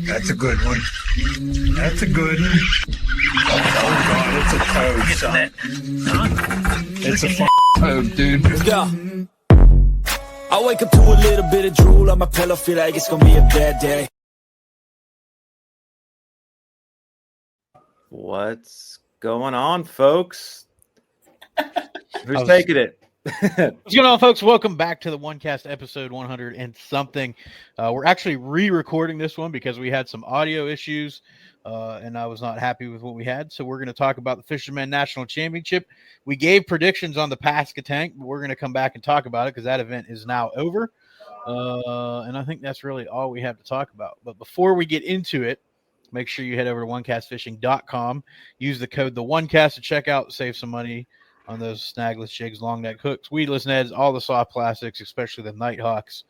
That's a good one. That's a good one. Oh God, it's a toad, son. It's a toad, dude. Yeah. I wake up to a little bit of drool on my pillow, feel like it's gonna be a bad day. What's going on, folks? Who's taking it? What's going on, folks? Welcome back to the OneCast episode 100 and something. We're actually re-recording this one because we had some audio issues, and I was not happy with what we had. So we're going to talk about the Fisherman National Championship. We gave predictions on the Pascatank, but we're going to come back and talk about it because that event is now over. And I think that's really all we have to talk about. But before we get into it, make sure you head over to OneCastFishing.com. Use the code TheOneCast to check out, save some money on those snagless jigs, long neck hooks, weedless nets, all the soft plastics, especially the Nighthawks.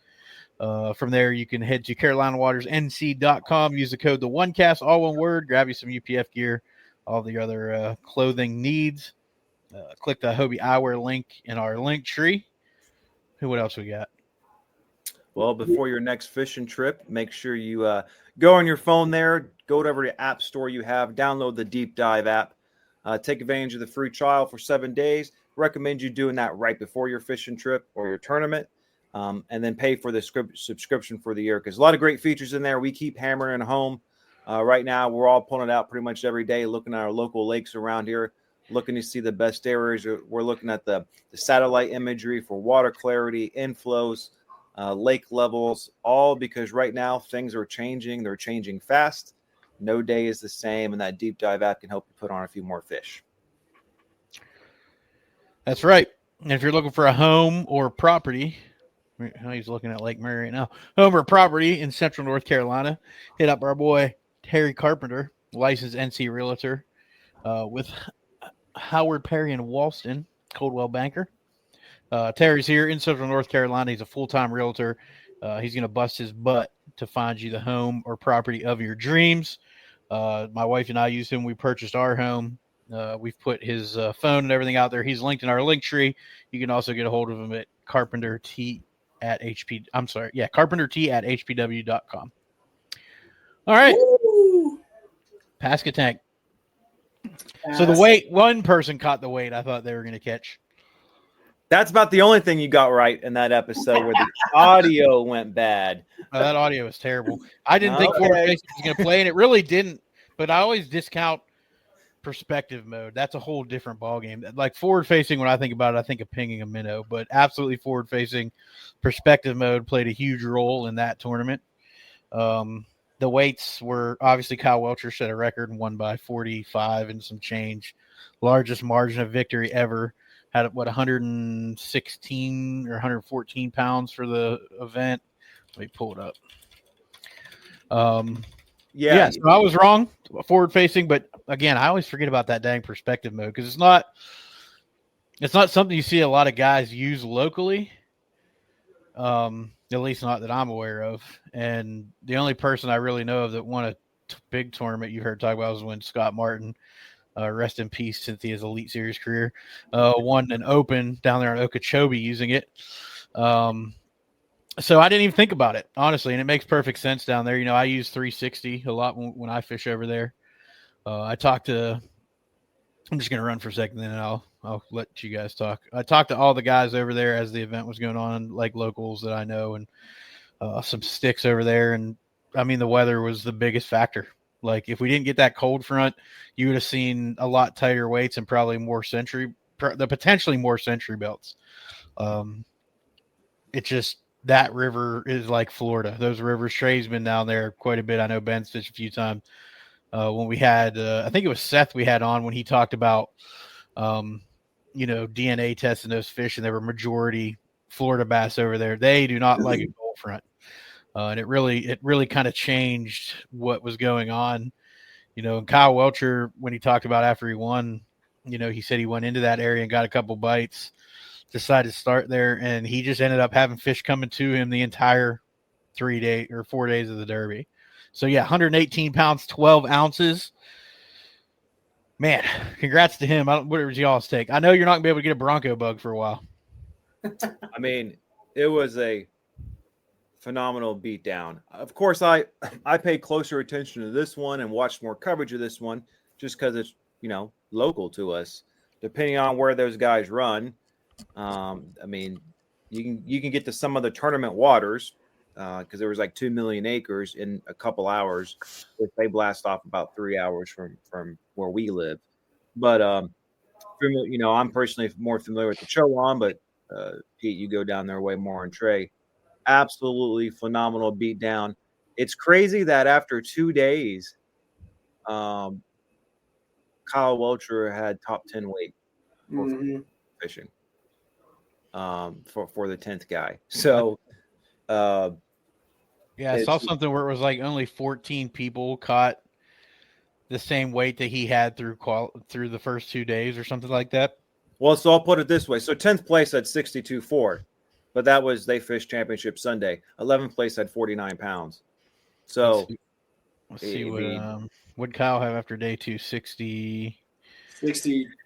From there, you can head to CarolinaWatersNC.com. Use the code TheOneCast, all one word. Grab you some UPF gear, all the other clothing needs. Click the Hobie Eyewear link in our link tree. What else we got? Well, before your next fishing trip, make sure you go on your phone there, go to whatever app store you have, download the Deep Dive app. Take advantage of the free trial for 7 days. Recommend you doing that right before your fishing trip or your tournament, and then pay for the subscription for the year because a lot of great features in there. We keep hammering home. Right now, we're all pulling it out pretty much every day, looking at our local lakes around here, looking to see the best areas. We're looking at the satellite imagery for water clarity, inflows, lake levels, all because right now things are changing. They're changing fast. No day is the same, and that Deep Dive app can help you put on a few more fish. That's right. And if you're looking for a home or property, he's looking at Lake Murray right now, home or property in Central North Carolina, hit up our boy Terry Carpenter, licensed NC realtor with Howard Perry and Walston, Coldwell Banker. Terry's here in Central North Carolina. He's a full-time realtor. He's going to bust his butt to find you the home or property of your dreams. My wife and I used him. We purchased our home. We've put his phone and everything out there. He's linked in our link tree. You can also get a hold of him at carpenterT@hpw.com. All right. Pascatank. So the weight, one person caught the weight I thought they were going to catch. That's about the only thing you got right in that episode where the audio went bad. Oh, that audio was terrible. I didn't think forward facing was going to play, and it really didn't. But I always discount perspective mode. That's a whole different ballgame. Like forward facing, when I think about it, I think of pinging a minnow. But absolutely forward facing, perspective mode played a huge role in that tournament. The weights were obviously Kyle Welchers set a record and won by 45 and some change, largest margin of victory ever. Had 116 or 114 pounds for the event. Let me pull it up. So I was wrong, forward facing, but again, I always forget about that dang perspective mode because it's not something you see a lot of guys use locally. At least not that I'm aware of. And the only person I really know of that won a big tournament you heard talk about was when Scott Martin, rest in peace, Cynthia's Elite Series career, won an Open down there in Okeechobee using it. So I didn't even think about it, honestly, and it makes perfect sense down there. You know, I use 360 a lot when I fish over there. I'm just going to run for a second, then I'll let you guys talk. I talked to all the guys over there as the event was going on, like locals that I know, and some sticks over there. And, I mean, the weather was the biggest factor. Like, if we didn't get that cold front, you would have seen a lot tighter weights and probably more potentially more century belts. It's just that river is like Florida. Those rivers, Trey's been down there quite a bit. I know Ben's fished a few times. When we had, I think it was Seth we had on when he talked about, DNA testing those fish, and they were majority Florida bass over there. They do not like a cold front. And it really kind of changed what was going on, and Kyle Welcher, when he talked about after he won, he said he went into that area and got a couple bites, decided to start there. And he just ended up having fish coming to him the entire 4 days of the Derby. So yeah, 118 pounds, 12 ounces, man, congrats to him. What was y'all's take? I know you're not gonna be able to get a Bronco bug for a while. I mean, it was a phenomenal beatdown. Of course, I pay closer attention to this one and watched more coverage of this one just because it's, local to us. Depending on where those guys run, I mean, you can get to some of the tournament waters because there was like 2 million acres in a couple hours. If they blast off about 3 hours from where we live. But I'm personally more familiar with the Chowan, but Pete, you go down there way more on Trey. Absolutely phenomenal beatdown. It's crazy that after 2 days, Kyle Welcher had top 10 weight for fishing for the 10th guy. So, I saw something where it was like only 14 people caught the same weight that he had through the first 2 days or something like that. Well, so I'll put it this way. So 10th place had 62.4, but they fished championship Sunday. 11th place had 49 pounds. So let's see what Kyle have after day 2? 60,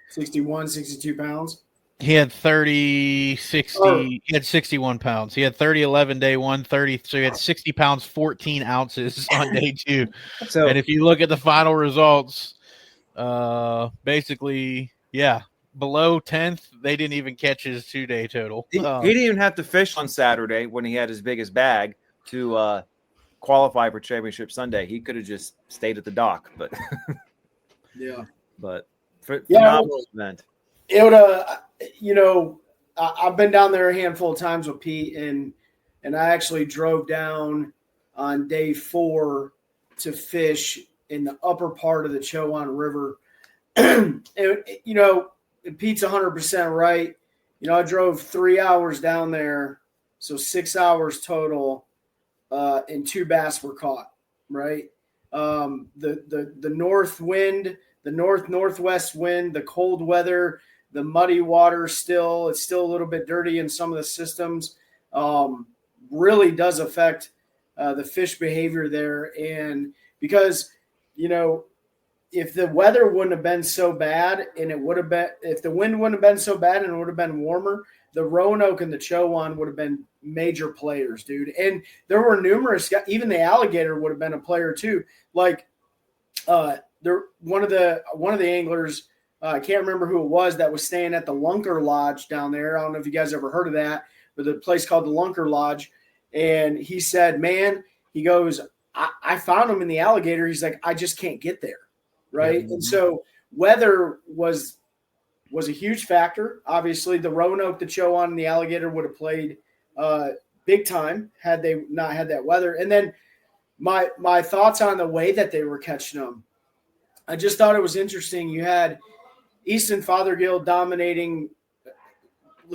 61, 62 pounds. He had 30, 60. He had 61 pounds. He had 30, 11 day 1, 30. So he had 60 pounds, 14 ounces on day 2. So, and if you look at the final results, basically, below 10th, they didn't even catch his 2-day total. He didn't even have to fish on Saturday when he had his biggest bag to qualify for championship Sunday. He could have just stayed at the dock, but phenomenal event. It would I've been down there a handful of times with Pete, and I actually drove down on day 4 to fish in the upper part of the Chowan River. And, Pete's 100% right. I drove 3 hours down there, so 6 hours total, and 2 bass were caught, right? The north wind, the northwest wind, the cold weather, the muddy water it's still a little bit dirty in some of the systems, really does affect the fish behavior there. And because, if the weather wouldn't have been so bad and if the wind wouldn't have been so bad and it would have been warmer, the Roanoke and the Chowan would have been major players, dude. And there were numerous guys, even the Alligator would have been a player too. Like one of the anglers, I can't remember who it was, that was staying at the Lunker Lodge down there. I don't know if you guys ever heard of that, but the place called the Lunker Lodge. And he said, man, he goes, I found him in the Alligator. He's like, I just can't get there. Right. Mm-hmm. And so weather was a huge factor. Obviously, the Roanoke, the Chowan, and the Alligator would have played big time had they not had that weather. And then my thoughts on the way that they were catching them. I just thought it was interesting. You had Easton Fothergill dominating,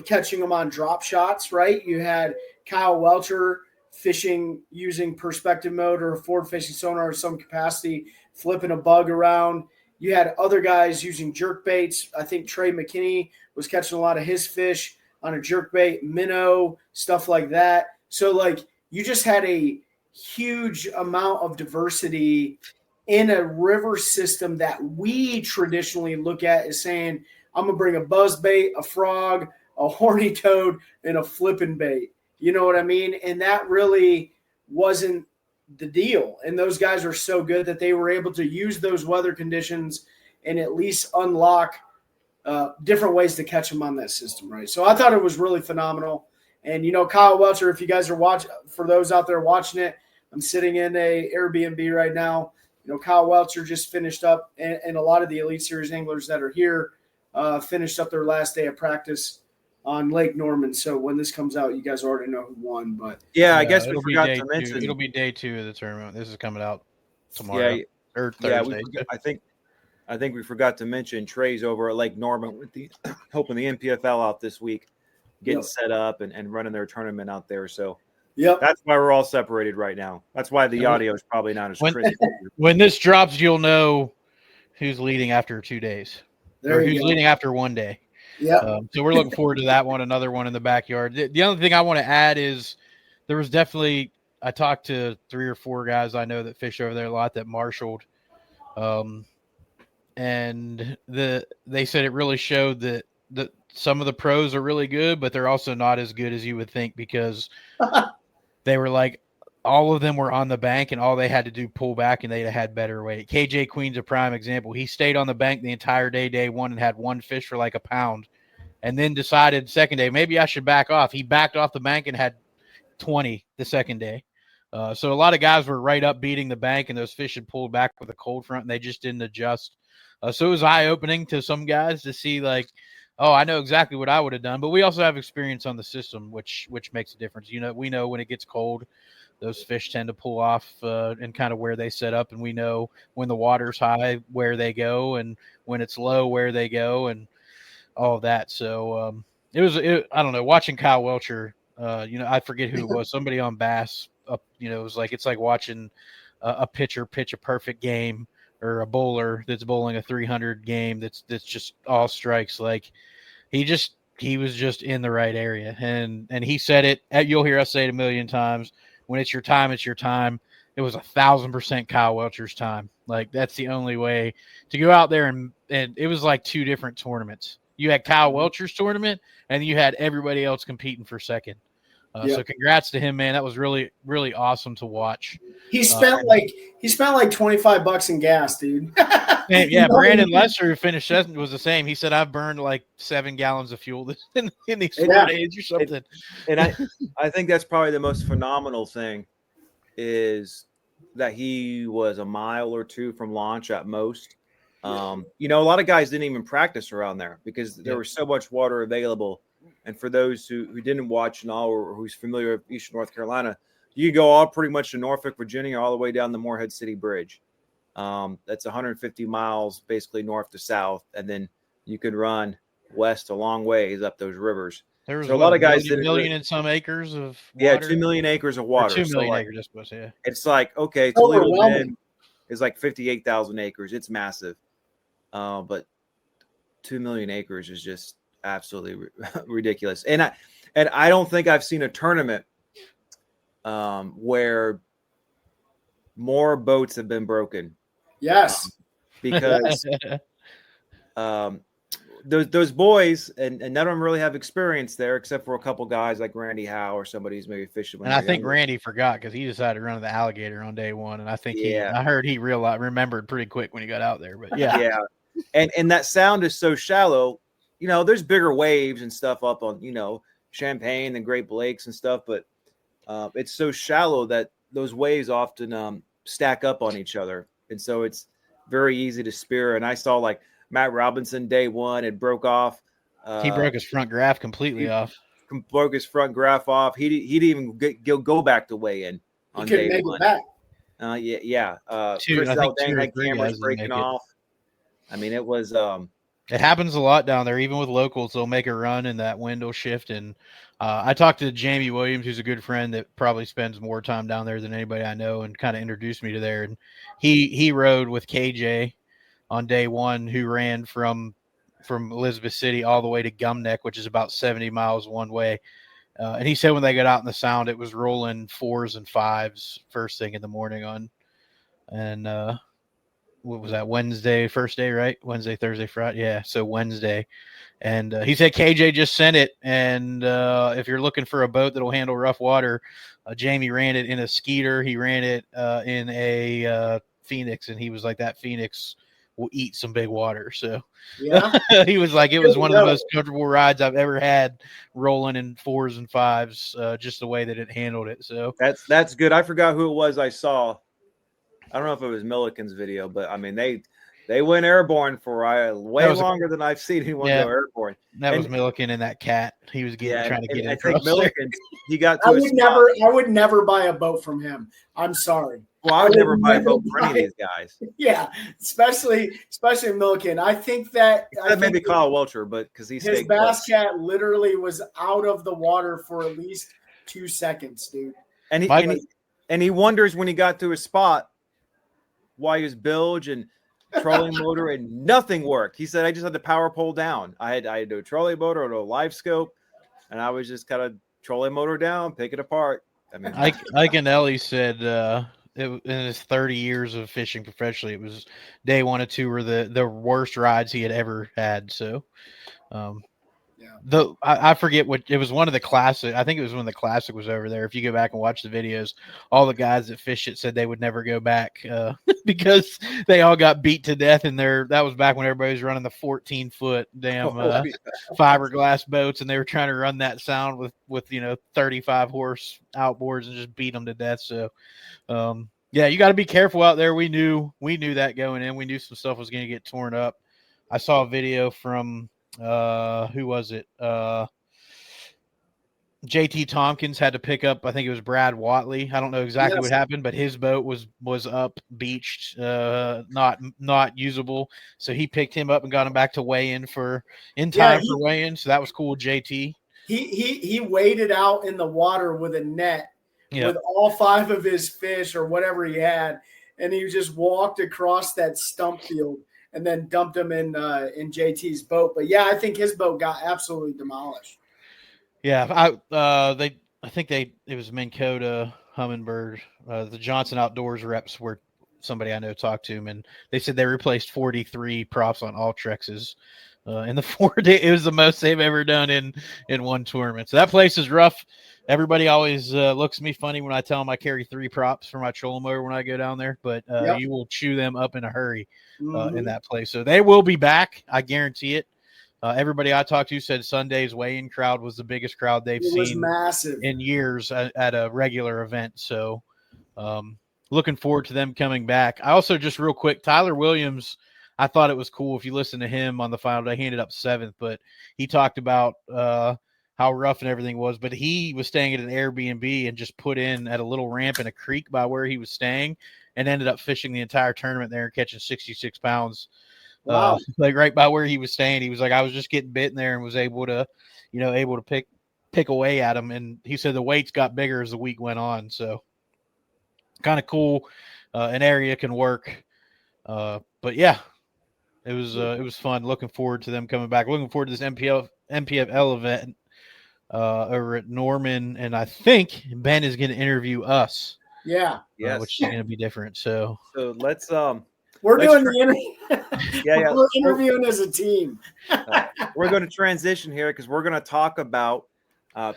catching them on drop shots, right? You had Kyle Welcher fishing using perspective mode or a forward fishing sonar of some capacity, flipping a bug around. You had other guys using jerk baits. I think Trey McKinney was catching a lot of his fish on a jerk bait, minnow, stuff like that. So, you just had a huge amount of diversity in a river system that we traditionally look at as saying, I'm going to bring a buzz bait, a frog, a horny toad, and a flipping bait. You know what I mean? And that really wasn't the deal. And those guys are so good that they were able to use those weather conditions and at least unlock different ways to catch them on that system, right? So I thought it was really phenomenal. And, Kyle Welcher, if you guys are watching, for those out there watching it, I'm sitting in a Airbnb right now. Kyle Welcher just finished up, and a lot of the Elite Series anglers that are here finished up their last day of practice on Lake Norman. So when this comes out, you guys already know who won. But I guess we forgot to mention. It'll be day 2 of the tournament. This is coming out tomorrow or Thursday. I think we forgot to mention Trey's over at Lake Norman with helping the NPFL out this week, getting set up and running their tournament out there. So that's why we're all separated right now. That's why the audio is probably not as crisp. When this drops, you'll know who's leading after 2 days or who's leading after 1 day. Yeah. So we're looking forward to that one. Another one in the backyard. The other thing I want to add is there was definitely, I talked to 3 or 4 guys I know that fish over there a lot that marshaled. And they said it really showed that some of the pros are really good, but they're also not as good as you would think because they were like, all of them were on the bank and all they had to do pull back and they'd have had better weight. KJ Queen's a prime example. He stayed on the bank the entire day one, and had one fish for like a pound, and then decided second day, maybe I should back off. He backed off the bank and had 20 the second day. So a lot of guys were right up beating the bank, and those fish had pulled back with a cold front and they just didn't adjust. So it was eye-opening to some guys to see like, oh, I know exactly what I would have done. But we also have experience on the system, which makes a difference. We know when it gets cold, those fish tend to pull off and kind of where they set up. And we know when the water's high, where they go, and when it's low, where they go, and all of that. So I don't know, watching Kyle Welcher, I forget who it was, somebody on Bass, it was like, it's like watching a pitcher pitch a perfect game, or a bowler that's bowling a 300 game that's just all strikes. Like he was just in the right area. And he said it, you'll hear us say it a million times, when it's your time, it's your time. It was 1,000% Kyle Welcher's time. Like that's the only way to go out there. And it was like two different tournaments. You had Kyle Welcher's tournament, and you had everybody else competing for second. So congrats to him, man. That was really, really awesome to watch. He spent like $25 in gas, dude. Yeah, Brandon Lesser, who finished second, was the same. He said, I've burned like 7 gallons of fuel in these 4 days or something. And I think that's probably the most phenomenal thing, is that he was a mile or two from launch at most. A lot of guys didn't even practice around there because there was so much water available. And for those who didn't watch and all, or who's familiar with Eastern North Carolina, you go all pretty much to Norfolk, Virginia, all the way down the Morehead City Bridge. That's 150 miles, basically north to south. And then you could run west a long ways up those rivers. There was a lot of guys million and some acres of water. 2 million acres of water. Or 2 million acres, I suppose, yeah. It's like, okay, Toledo Bend is like 58,000 acres. It's massive. But 2 million acres is just absolutely ridiculous. And I don't think I've seen a tournament where more boats have been broken. Yes. Because those boys, and none of them really have experience there, except for a couple guys like Randy Howe or somebody who's maybe fishing. And I think Randy forgot because he decided to run the alligator on day one. And I think I heard he remembered pretty quick when he got out there. But yeah. And that sound is so shallow. There's bigger waves and stuff up on, Champaign and Great Lakes and stuff, but it's so shallow that those waves often stack up on each other. And so it's very easy to spear. And I saw like Matt Robinson day one, it broke off. He broke his front graph completely off. Broke his front graph off. He didn't even go back to weigh in on day one. Chris Aldane had cameras breaking off. I mean, it was it happens a lot down there, even with locals. They'll make a run and that wind will shift. And I talked to Jamie Williams, who's a good friend that probably spends more time down there than anybody I know, and kind of introduced me to there. And he rode with KJ on day one, who ran from Elizabeth City all the way to Gum Neck, which is about 70 miles one way. And he said when they got out in the Sound, it was rolling 4s and 5s first thing in the morning what was that, Wednesday, first day, right? Wednesday, Thursday, Friday. Yeah, so Wednesday. And he said KJ just sent it. And if you're looking for a boat that'll handle rough water, Jamie ran it in a Skeeter. He ran it in a Phoenix. And he was like, that Phoenix will eat some big water. So he was like, it was one of the most comfortable rides I've ever had, rolling in 4s and 5s, just the way that it handled it. So that's good. I forgot who it was I saw. I don't know if it was Milliken's video, but I mean, they went airborne for way longer than I've seen anyone go airborne. That was Milliken and that cat. He was trying to get it. I think Milliken, he got to I would never buy a boat from him. I'm sorry. Well, I would never buy a boat for any of these guys. Yeah, especially Milliken. I think that maybe Kyle Welcher, but because his bass cat literally was out of the water for at least 2 seconds, dude. And he wonders when he got to his spot why his bilge and trolling motor and nothing worked. He said, I just had the power pole down. I had to do a trolling motor or a live scope, and I was just kind of trolling motor down, pick it apart. I mean, Ike and Ellie said in his 30 years of fishing professionally, it was day 1 and 2 were the worst rides he had ever had. So I forget what it was. One of the classic. I think it was when the classic was over there. If you go back and watch the videos, all the guys that fished it said they would never go back because they all got beat to death in there. That was back when everybody was running the 14-foot damn fiberglass boats, and they were trying to run that sound with 35 horse outboards and just beat them to death. So, yeah, you got to be careful out there. We knew that going in. We knew some stuff was going to get torn up. I saw a video from who was it? JT Tompkins had to pick up, I think it was Brad Watley. I don't know exactly what happened, but his boat was up, beached, not usable. So he picked him up and got him back to weigh-in for weigh-in. So that was cool, JT. He waded out in the water with a net with all 5 of his fish or whatever he had, and he just walked across that stump field and then dumped them in JT's boat. But yeah, I think his boat got absolutely demolished. Yeah, I think it was Minn Kota, Humminbird, the Johnson Outdoors reps were somebody I know talked to him, and they said they replaced 43 props on all Trexes in the 4 days. It was the most they've ever done in one tournament. So that place is rough. Everybody always looks at me funny when I tell them I carry 3 props for my trolling motor when I go down there, but you will chew them up in a hurry in that place. So they will be back. I guarantee it. Everybody I talked to said Sunday's weigh-in crowd was the biggest crowd they've seen massive in years at a regular event. So looking forward to them coming back. I also just real quick, Tyler Williams, I thought it was cool. If you listen to him on the final day, he ended up 7th, but he talked about how rough and everything was, but he was staying at an Airbnb and just put in at a little ramp in a creek by where he was staying and ended up fishing the entire tournament there and catching 66 pounds. Wow. Like right by where he was staying. He was like, I was just getting bit in there and was able to pick away at him. And he said the weights got bigger as the week went on. So kind of cool. An area can work. But yeah, it was fun. Looking forward to them coming back. Looking forward to this MPFL event over at Norman. And I think Ben is going to interview us. Yeah. Yes. Which is going to be different. So let's, we're doing the interview. Yeah. We're interviewing as a team. We're going to transition here because we're going to talk about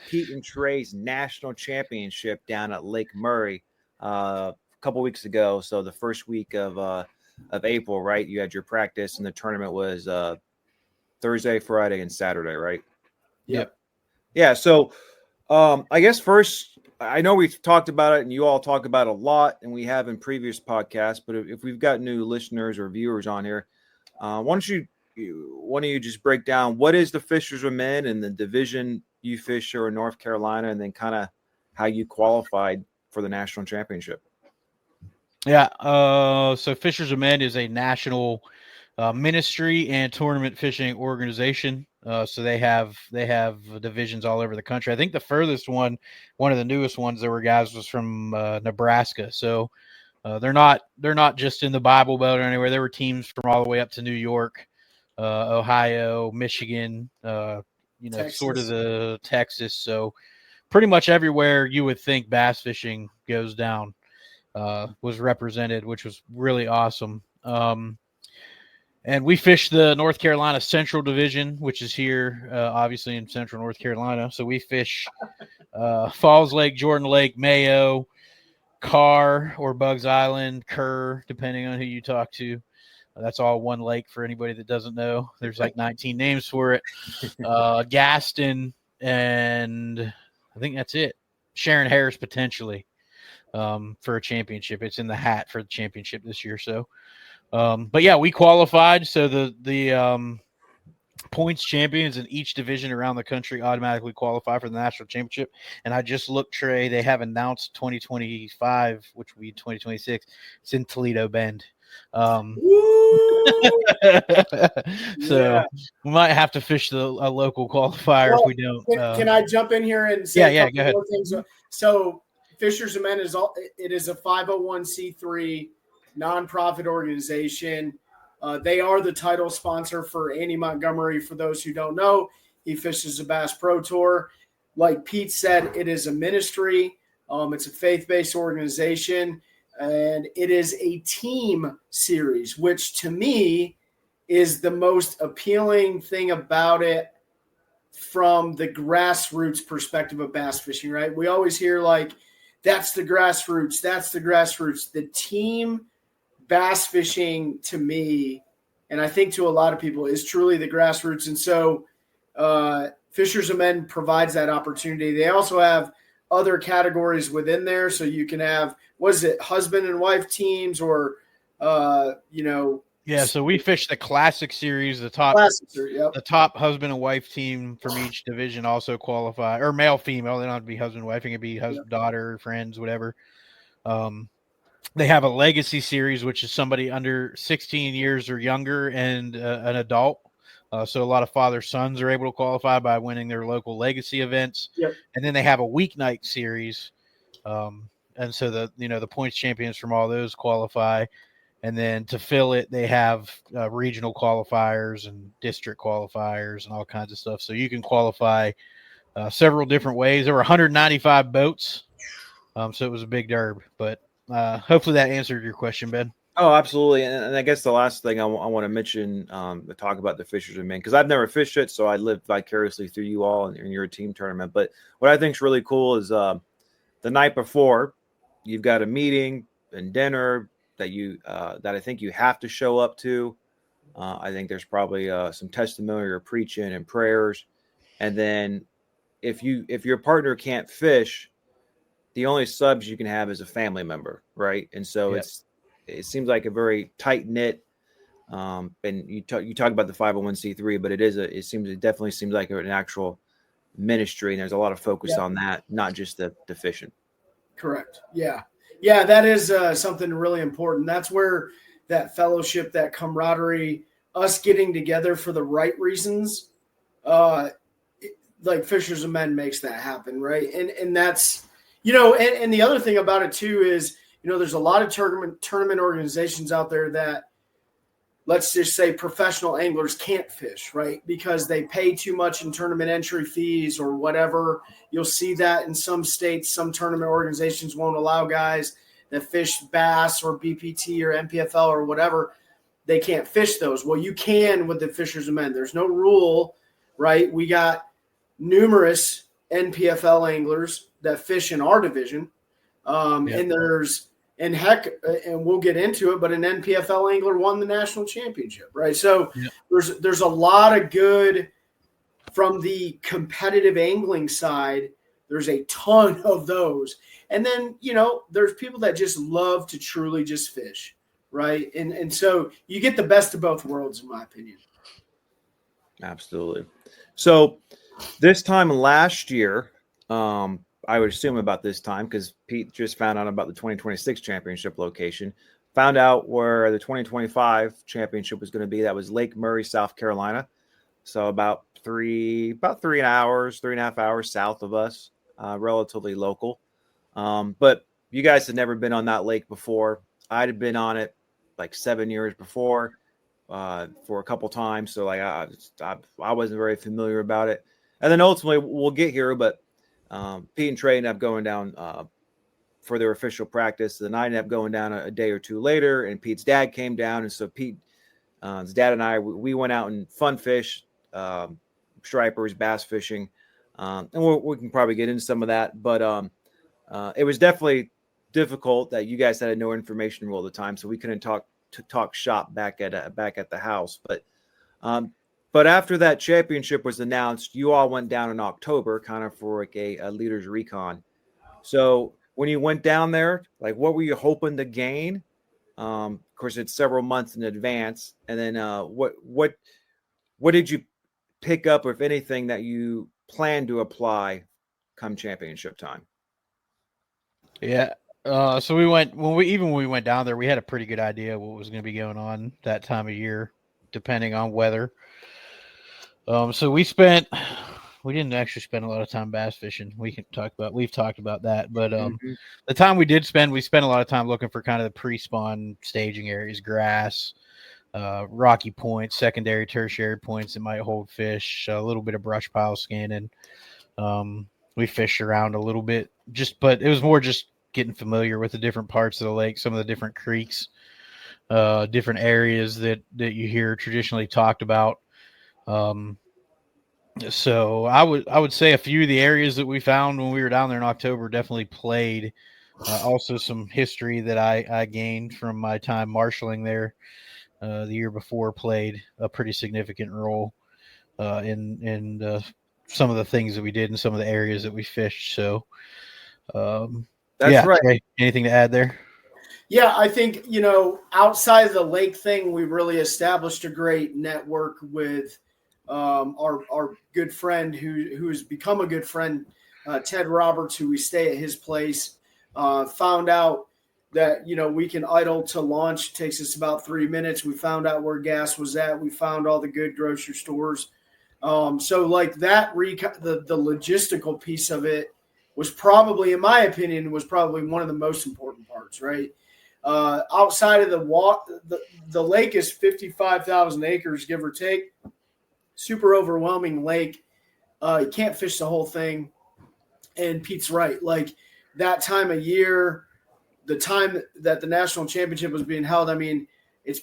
Pete and Trey's national championship down at Lake Murray a couple weeks ago. So the first week of April, right? You had your practice, and the tournament was Thursday, Friday, and Saturday, right? Yep. Yeah. So I guess first, I know we've talked about it and you all talk about it a lot, and we have in previous podcasts, but if we've got new listeners or viewers on here, why don't you just break down what is the Fishermen and the division you fish in North Carolina, and then kind of how you qualified for the national championship? Yeah. So Fishermen is a national ministry and tournament fishing organization. So they have divisions all over the country. I think the furthest one of the newest ones, there were guys was from Nebraska. So they're not just in the Bible Belt or anywhere. There were teams from all the way up to New York, Ohio, Michigan, Texas. Sort of the Texas. So pretty much everywhere you would think bass fishing goes down was represented, which was really awesome. And we fish the North Carolina Central Division, which is here, obviously in Central North Carolina. So we fish Falls Lake, Jordan Lake, Mayo, Carr or Bugs Island, Kerr, depending on who you talk to. That's all one lake for anybody that doesn't know. There's like 19 names for it. Gaston, and I think that's it. Sharon Harris potentially for a championship. It's in the hat for the championship this year. So. But yeah, we qualified. So the points champions in each division around the country automatically qualify for the national championship. And I just looked, Trey, they have announced 2025, which will be 2026. It's in Toledo Bend. So we might have to fish a local qualifier if we don't. Can I jump in here and say a couple more things? So Fishermen is a 501c3 nonprofit organization. They are the title sponsor for Andy Montgomery. For those who don't know, he fishes the Bass Pro Tour. Like Pete said, it is a ministry. It's a faith-based organization, and it is a team series, which to me is the most appealing thing about it from the grassroots perspective of bass fishing, right? We always hear like, that's the grassroots. That's the grassroots. The team bass fishing to me, and I think to a lot of people, is truly the grassroots. And so Fishers of Men provides that opportunity. They also have other categories within there. So you can have, what is it, husband and wife teams, or, Yeah, so we fish the classic series, the top husband and wife team from each division also qualify, or male, female. They don't have to be husband and wife. It can be husband, daughter, friends, whatever. They have a legacy series, which is somebody under 16 years or younger and an adult. So a lot of father sons are able to qualify by winning their local legacy events. Yep. And then they have a weeknight series. And so the points champions from all those qualify. And then to fill it, they have regional qualifiers and district qualifiers and all kinds of stuff. So you can qualify several different ways. There were 195 boats. So it was a big derb. But hopefully that answered your question, Ben. Oh, absolutely. And I guess the last thing I want to mention, to talk about the Fishers of Men, because I've never fished it, so I live vicariously through you all and your team tournament. But what I think is really cool is the night before, you've got a meeting and dinner that I think you have to show up to. I think there's probably some testimony or preaching and prayers. And then if your partner can't fish, the only subs you can have is a family member, right? And so it seems like a very tight knit. And you talk about the 501c3, but it definitely seems like an actual ministry, and there's a lot of focus on that, not just the fishing. Correct. Yeah. Yeah, that is something really important. That's where that fellowship, that camaraderie, us getting together for the right reasons, like Fishers of Men makes that happen, right? And that's, and the other thing about it too is, there's a lot of tournament organizations out there that, let's just say, professional anglers can't fish, right? Because they pay too much in tournament entry fees or whatever. You'll see that in some states. Some tournament organizations won't allow guys that fish bass or BPT or MPFL or whatever. They can't fish those. Well, you can with the Fishers of Men. There's no rule, right? We got numerous NPFL anglers that fish in our division. And we'll get into it, but an NPFL angler won the national championship, right? So there's a lot of good from the competitive angling side. There's a ton of those. And then, there's people that just love to truly just fish, right? And so you get the best of both worlds, in my opinion. Absolutely. So this time last year, I would assume about this time, because Pete just found out about the 2026 championship location, found out where the 2025 championship was going to be. That was Lake Murray, South Carolina. So about 3.5 hours south of us, relatively local. But you guys had never been on that lake before. I'd have been on it like 7 years before, for a couple times. So like I wasn't very familiar about it. And then ultimately we'll get here, but Pete and Trey ended up going down for their official practice. Then I ended up going down a day or two later, and Pete's dad came down. And so Pete's dad and I, we went out and fun fished, stripers, bass fishing. And we can probably get into some of that. But it was definitely difficult that you guys had no information rule at the time, so we couldn't talk shop back at the house. But after that championship was announced, you all went down in October, kind of for like a leader's recon. So when you went down there, like, what were you hoping to gain? Of course, it's several months in advance. And then what did you pick up, if anything, that you plan to apply come championship time? Yeah. So when we went down there, we had a pretty good idea what was going to be going on that time of year, depending on weather. So we didn't actually spend a lot of time bass fishing. We've talked about that, but the time we spent a lot of time looking for kind of the pre-spawn staging areas, grass, rocky points, secondary, tertiary points that might hold fish, a little bit of brush pile scanning. We fished around a little bit, but it was more just getting familiar with the different parts of the lake, some of the different creeks, different areas that you hear traditionally talked about. So I would say a few of the areas that we found when we were down there in October definitely played. Also, some history that I gained from my time marshaling there the year before played a pretty significant role in some of the things that we did in some of the areas that we fished. So, That's right. Trey, anything to add there? Yeah, I think, outside of the lake thing, we really established a great network with our good friend who's become a good friend, Ted Roberts, who we stay at his place. Found out that, we can idle to launch. It takes us about 3 minutes. We found out where gas was at. We found all the good grocery stores. So like that, the logistical piece of it was probably, in my opinion, one of the most important parts, right? Outside of the lake is 55,000 acres, give or take. Super overwhelming lake. You can't fish the whole thing. And Pete's right. Like that time of year, the time that the national championship was being held, I mean, it's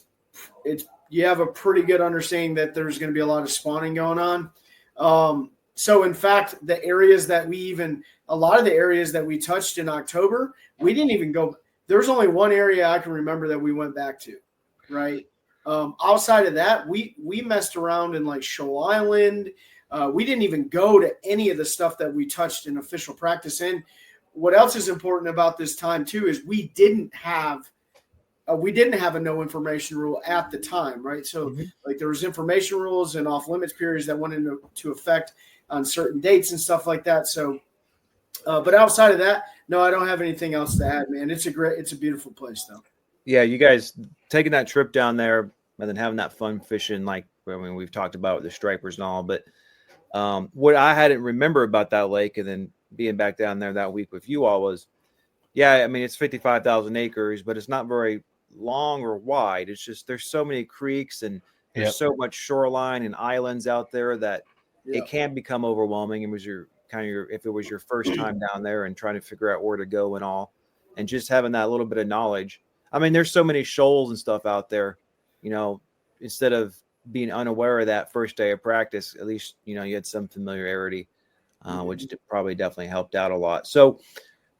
you have a pretty good understanding that there's going to be a lot of spawning going on. So in fact, a lot of the areas that we touched in October, we didn't even go. There's only one area I can remember that we went back to, right? Outside of that, we messed around in like Shoal Island. We didn't even go to any of the stuff that we touched in official practice. And what else is important about this time too is we didn't have a no information rule at the time, right? So like there was information rules and off limits periods that went into effect on certain dates and stuff like that. So, but outside of that, no, I don't have anything else to add, man. It's a beautiful place though. Yeah, you guys taking that trip down there and then having that fun fishing, we've talked about the stripers and all, but what I hadn't remember about that lake and then being back down there that week with you all was, it's 55,000 acres, but it's not very long or wide. It's just there's so many creeks and there's so much shoreline and islands out there that it can become overwhelming. It was if it was your first time down there and trying to figure out where to go and all, and just having that little bit of knowledge. I mean, there's so many shoals and stuff out there, instead of being unaware of that first day of practice, at least, you had some familiarity, which probably definitely helped out a lot. So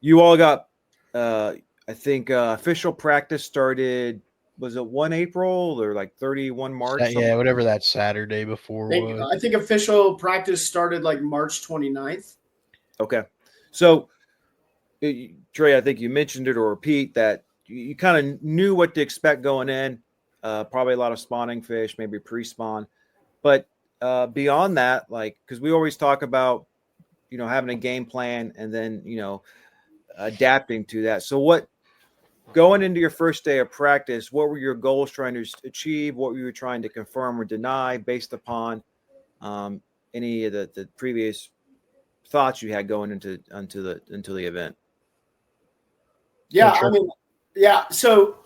you all got, I think official practice started, was it 1 April or like 31 March? Yeah, whatever that Saturday before was. I think official practice started like March 29th. Okay. So, Trey, I think you mentioned it, or Pete, that you kind of knew what to expect going in. Probably a lot of spawning fish, maybe pre-spawn. But beyond that, because we always talk about, having a game plan and then, adapting to that. So going into your first day of practice, what were your goals trying to achieve? What were you trying to confirm or deny based upon any of the previous thoughts you had going into the event? Yeah, I mean, yeah. So,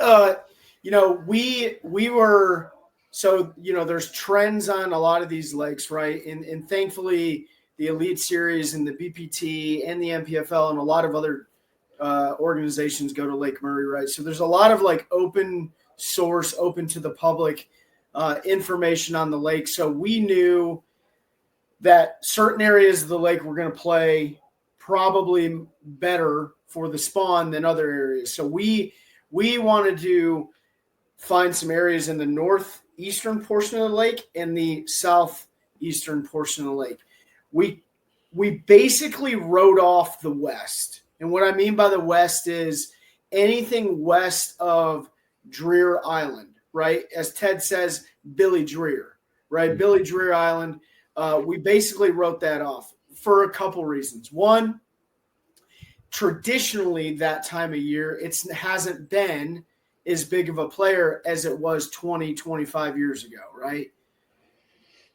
we were, so, there's trends on a lot of these lakes, right? And thankfully the Elite Series and the BPT and the MPFL and a lot of other organizations go to Lake Murray, right? So there's a lot of open source, open to the public information on the lake. So we knew that certain areas of the lake were going to play probably better for the spawn than other areas. So we wanted to find some areas in the northeastern portion of the lake and the southeastern portion of the lake. We basically wrote off the west. And what I mean by the west is anything west of Dreer Island, right? As Ted says, Billy Dreer, right? Billy Dreer Island. We basically wrote that off for a couple reasons. One, traditionally that time of year, it hasn't been as big of a player as it was 20, 25 years ago, right?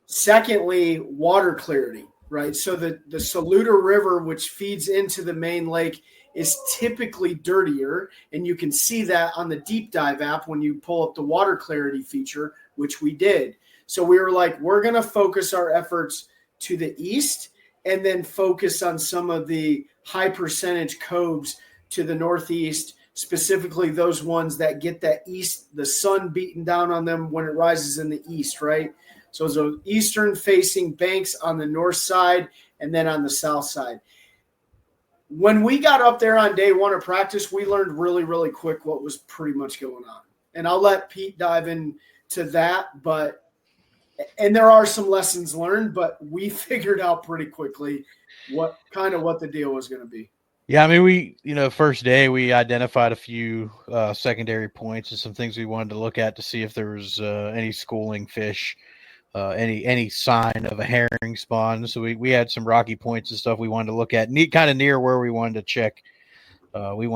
Secondly, water clarity, right? So the Saluda River, which feeds into the main lake, is typically dirtier, and you can see that on the Deep Dive app when you pull up the water clarity feature, which we did. So we were like, we're going to focus our efforts to the east and then focus on some of the high percentage coves to the northeast, specifically those ones that get that east, the sun beating down on them when it rises in the east, right? So it's those eastern-facing banks on the north side and then on the south side. When we got up there on day one of practice, we learned really, really quick what was pretty much going on. And I'll let Pete dive into that, and there are some lessons learned, but we figured out pretty quickly what the deal was going to be. Yeah, I mean, first day we identified a few secondary points and some things we wanted to look at to see if there was any schooling fish, any sign of a herring spawn. So we had some rocky points and stuff we wanted to look at, kind of near where we wanted to check. We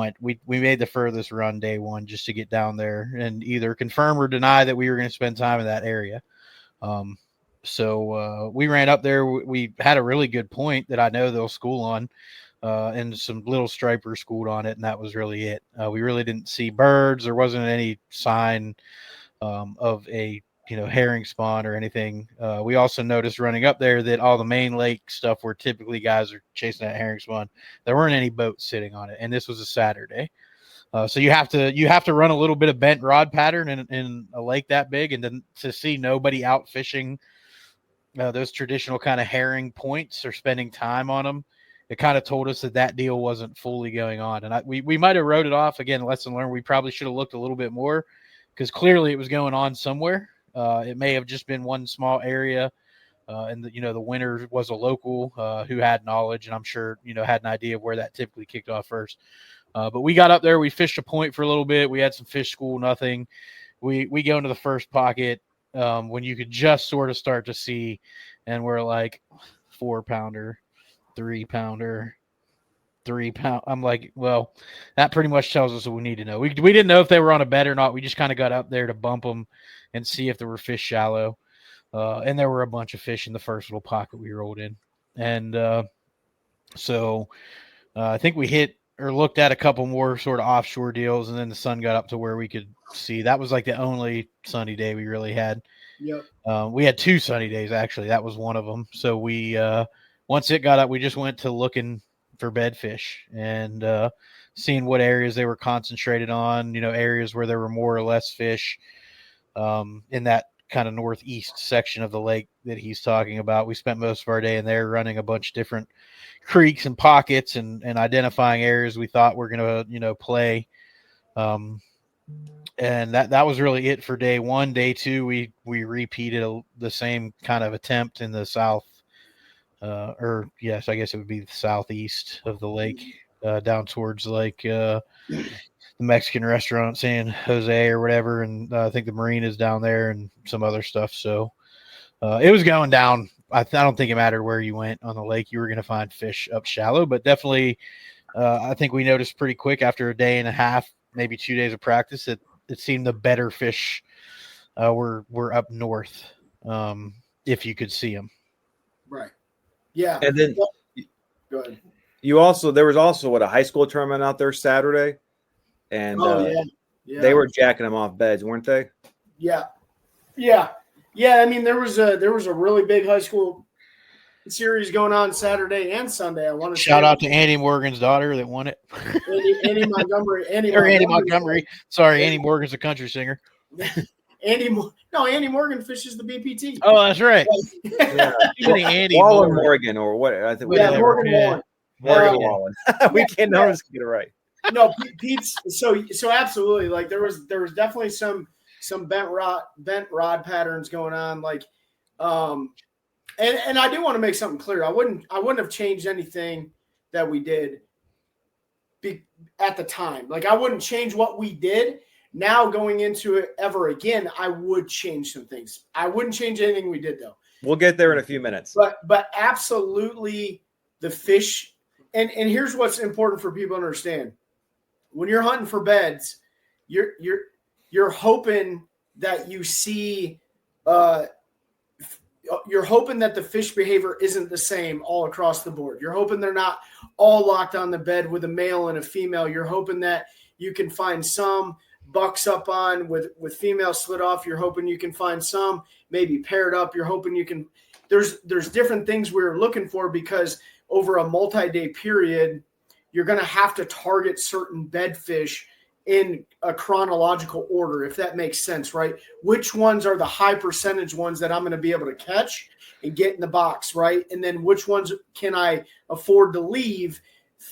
made the furthest run day one just to get down there and either confirm or deny that we were going to spend time in that area. So we ran up there. We had a really good point that I know they'll school on. And some little stripers schooled on it, and that was really it. We really didn't see birds. There wasn't any sign of a herring spawn or anything. We also noticed running up there that all the main lake stuff where typically guys are chasing that herring spawn, there weren't any boats sitting on it, and this was a Saturday. So you have to run a little bit of bent rod pattern in a lake that big, and then to see nobody out fishing those traditional kind of herring points or spending time on them. It kind of told us that deal wasn't fully going on. And we might have wrote it off. Again, lesson learned. We probably should have looked a little bit more because clearly it was going on somewhere. It may have just been one small area. And the winner was a local who had knowledge and I'm sure, had an idea of where that typically kicked off first. But we got up there. We fished a point for a little bit. We had some fish school, nothing. We go into the first pocket when you could just sort of start to see. And we're like 4-pounder. 3-pounder, 3-pound. I'm like, well, that pretty much tells us what we need to know. We didn't know if they were on a bed or not. We just kind of got up there to bump them and see if there were fish shallow. And there were a bunch of fish in the first little pocket we rolled in. And so I think we hit or looked at a couple more sort of offshore deals, and then the sun got up to where we could see. That was like the only sunny day we really had. Yep. We had 2 sunny days, actually. That was one of them. So we once it got up, we just went to looking for bedfish and seeing what areas they were concentrated on, areas where there were more or less fish in that kind of northeast section of the lake that he's talking about. We spent most of our day in there running a bunch of different creeks and pockets and identifying areas we thought were going to, play. And that was really it for day one. Day two, we repeated the same kind of attempt in the south. I guess it would be the southeast of the lake, down towards like the Mexican restaurant San Jose or whatever, and I think the marina is down there and some other stuff. So it was going down. I don't think it mattered where you went on the lake, you were going to find fish up shallow. But definitely, I think we noticed pretty quick after a day and a half, maybe 2 days of practice, that it seemed the better fish were up north, if you could see them. Right. Yeah. And then go ahead. There was also a high school tournament out there Saturday, and they were jacking them off beds, weren't they? Yeah. I mean, there was a really big high school series going on Saturday and Sunday. I want to shout out to Andy Morgan's daughter that won it. Andy Montgomery. Andy Montgomery. Sorry, Andy Morgan's a country singer. Andy Morgan fishes the BPT. Oh, that's right. Yeah. Andy Wallen Morgan or what? I think Morgan Wallen. Morgan Wallen. We can't know this get it right. No, Pete's so absolutely. Like there was definitely some bent rod patterns going on. Like, and I do want to make something clear. I wouldn't have changed anything that we did at the time. Like I wouldn't change what we did. Now going into it ever again, I would change some things. I wouldn't change anything we did though. We'll get there in a few minutes. But absolutely the fish. And here's what's important for people to understand. When you're hunting for beds, you're hoping that you see you're hoping that the fish behavior isn't the same all across the board. You're hoping they're not all locked on the bed with a male and a female. You're hoping that you can find some bucks up on with females slid off. You're hoping you can find some maybe paired up. You're hoping you can there's different things we're looking for because over a multi-day period, you're going to have to target certain bed fish in a chronological order, if that makes sense, right? Which ones are the high percentage ones that I'm going to be able to catch and get in the box, right? And then which ones can I afford to leave,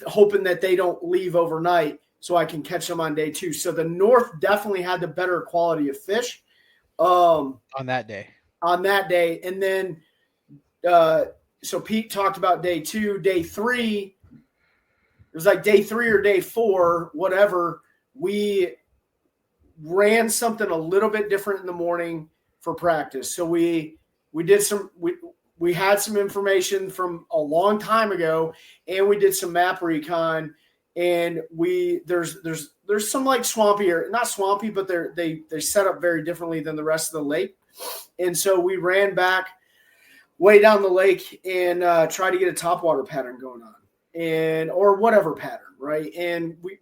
hoping that they don't leave overnight so I can catch them on day 2. So the North definitely had the better quality of fish on that day. And then so Pete talked about day 2, day 3. It was like day 3 or day 4, whatever. We ran something a little bit different in the morning for practice. So we had some information from a long time ago, and we did some map recon. And there's some like swampy, or not swampy, but they set up very differently than the rest of the lake. And so we ran back way down the lake and tried to get a topwater pattern going on, or whatever pattern, right? And we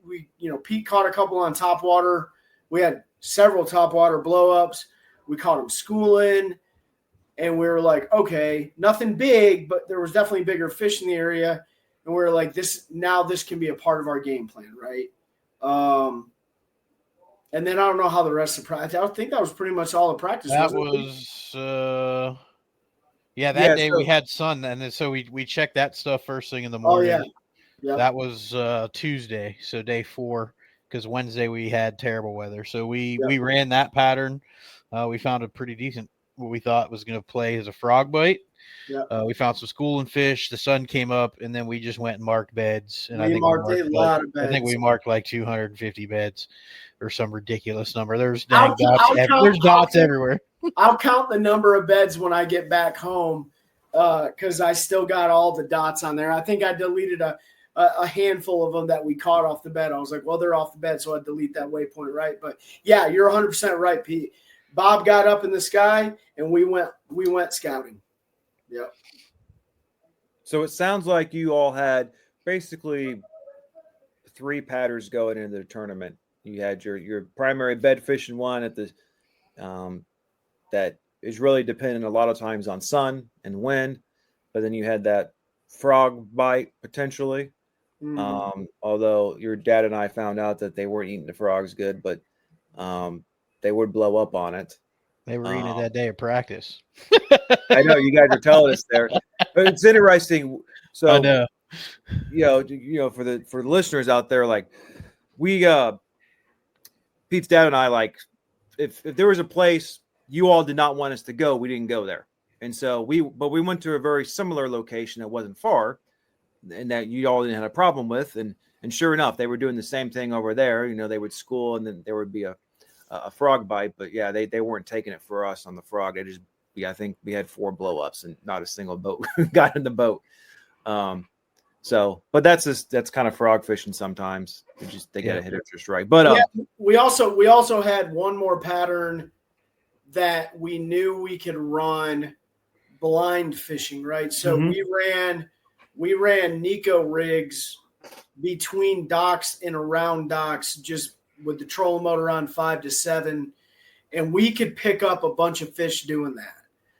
Pete caught a couple on topwater. We had several topwater blowups. We caught them schooling, and we were like, okay, nothing big, but there was definitely bigger fish in the area. And we were like, this can be a part of our game plan, right? And then I don't know how the rest of the practice. I think that was pretty much all the practice. That was day we had sun, and then so we checked that stuff first thing in the morning. Oh, yeah. That was Tuesday, so day 4, because Wednesday we had terrible weather. So we ran that pattern. We found a pretty decent, what we thought was going to play as a frog bite. Yeah. We found some schooling fish. The sun came up, and then we just went and marked beds. And I think we marked like 250 beds, or some ridiculous number. There's dots. There's dots everywhere. I'll count the number of beds when I get back home, because I still got all the dots on there. I think I deleted a handful of them that we caught off the bed. I was like, well, they're off the bed, so I delete that waypoint, right? But yeah, you're 100% right, Pete. Bob got up in the sky, and we went scouting. Yep. So it sounds like you all had basically 3 patterns going into the tournament. You had your primary bed fishing one at the that is really dependent a lot of times on sun and wind, but then you had that frog bite potentially. Although your dad and I found out that they weren't eating the frogs good, but they would blow up on it. They were eating it that day of practice. I know you guys are telling us there, but it's interesting. So I know, for the listeners out there, like Pete's dad and I, like if there was a place you all did not want us to go, we didn't go there. And so we went to a very similar location that wasn't far and that you all didn't have a problem with. And sure enough, they were doing the same thing over there. They would school and then there would be a frog bite, but yeah, they weren't taking it for us on the frog. I think we had 4 blowups and not a single boat got in the boat. But that's kind of frog fishing sometimes. They got to hit it just right. But we also had one more pattern that we knew we could run blind fishing, right? So we ran Nico rigs between docks and around docks, just with the trolling motor on 5 to 7, and we could pick up a bunch of fish doing that.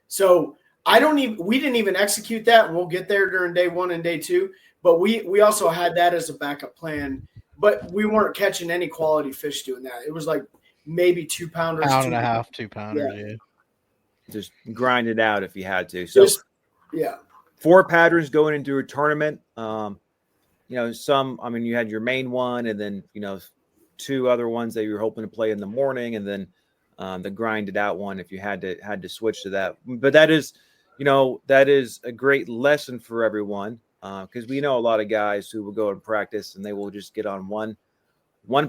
So we didn't even execute that, and we'll get there during day 1 and day 2, but we also had that as a backup plan, but we weren't catching any quality fish doing that. It was like maybe 2 pounders, pound and a half, 2 pounders. Yeah. Just grind it out if you had to. So 4 patterns going into a tournament. You had your main one, and then 2 other ones that you were hoping to play in the morning, and then the grinded out one if you had to switch to that. But that is a great lesson for everyone, because we know a lot of guys who will go and practice and they will just get on one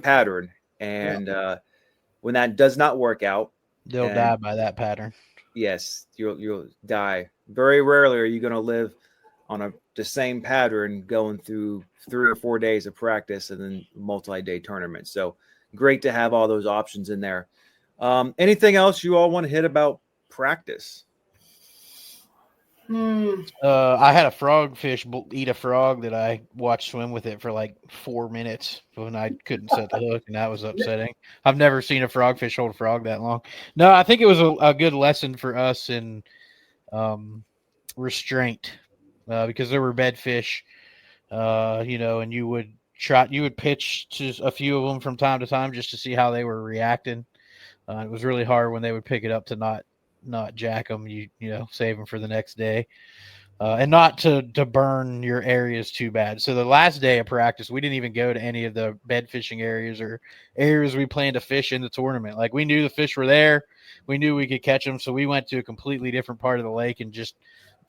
pattern, and when that does not work out, they'll die by that pattern. Yes, you'll die. Very rarely are you going to live on the same pattern going through 3 or 4 days of practice and then multi-day tournament. So great to have all those options in there. Anything else you all want to hit about practice? I had a frogfish eat a frog that I watched swim with it for like 4 minutes when I couldn't set the hook, and that was upsetting. I've never seen a frogfish hold a frog that long. No, I think it was a good lesson for us in restraint, because there were bedfish, and you would you would pitch to a few of them from time to time just to see how they were reacting. It was really hard when they would pick it up to not jack them, save them for the next day. And not to burn your areas too bad. So the last day of practice, we didn't even go to any of the bed fishing areas or areas we planned to fish in the tournament. Like, we knew the fish were there. We knew we could catch them. So we went to a completely different part of the lake and just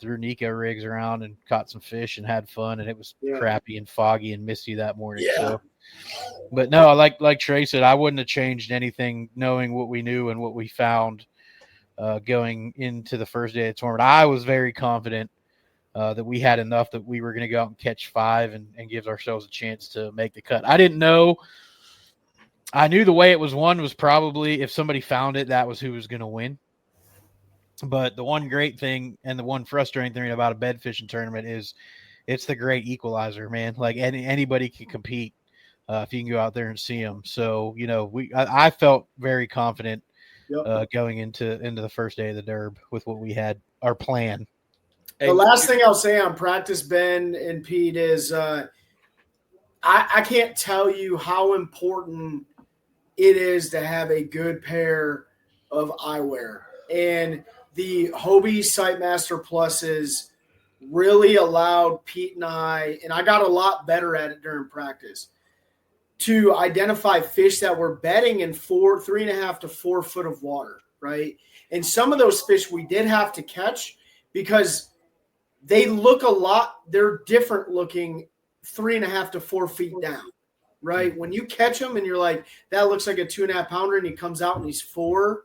threw Nico rigs around and caught some fish and had fun. And it was crappy and foggy and misty that morning. Yeah. So, but no, like Trey said, I wouldn't have changed anything knowing what we knew and what we found going into the first day of the tournament. I was very confident that we had enough that we were going to go out and catch 5 and give ourselves a chance to make the cut. I didn't know. I knew the way it was won was probably if somebody found it, that was who was going to win. But the one great thing and the one frustrating thing about a bed fishing tournament is it's the great equalizer, man. Like, anybody can compete if you can go out there and see them. So, I felt very confident going into the first day of the derb with what we had, our plan. The last thing I'll say on practice, Ben and Pete, is I can't tell you how important it is to have a good pair of eyewear. And the Hobie Sightmaster Pluses really allowed Pete and I got a lot better at it during practice, to identify fish that were bedding in 3.5 to 4 foot of water, right? And some of those fish we did have to catch because they look they're different looking 3.5 to 4 feet down, right? When you catch them and you're like, that looks like a 2.5 pounder, and he comes out and he's 4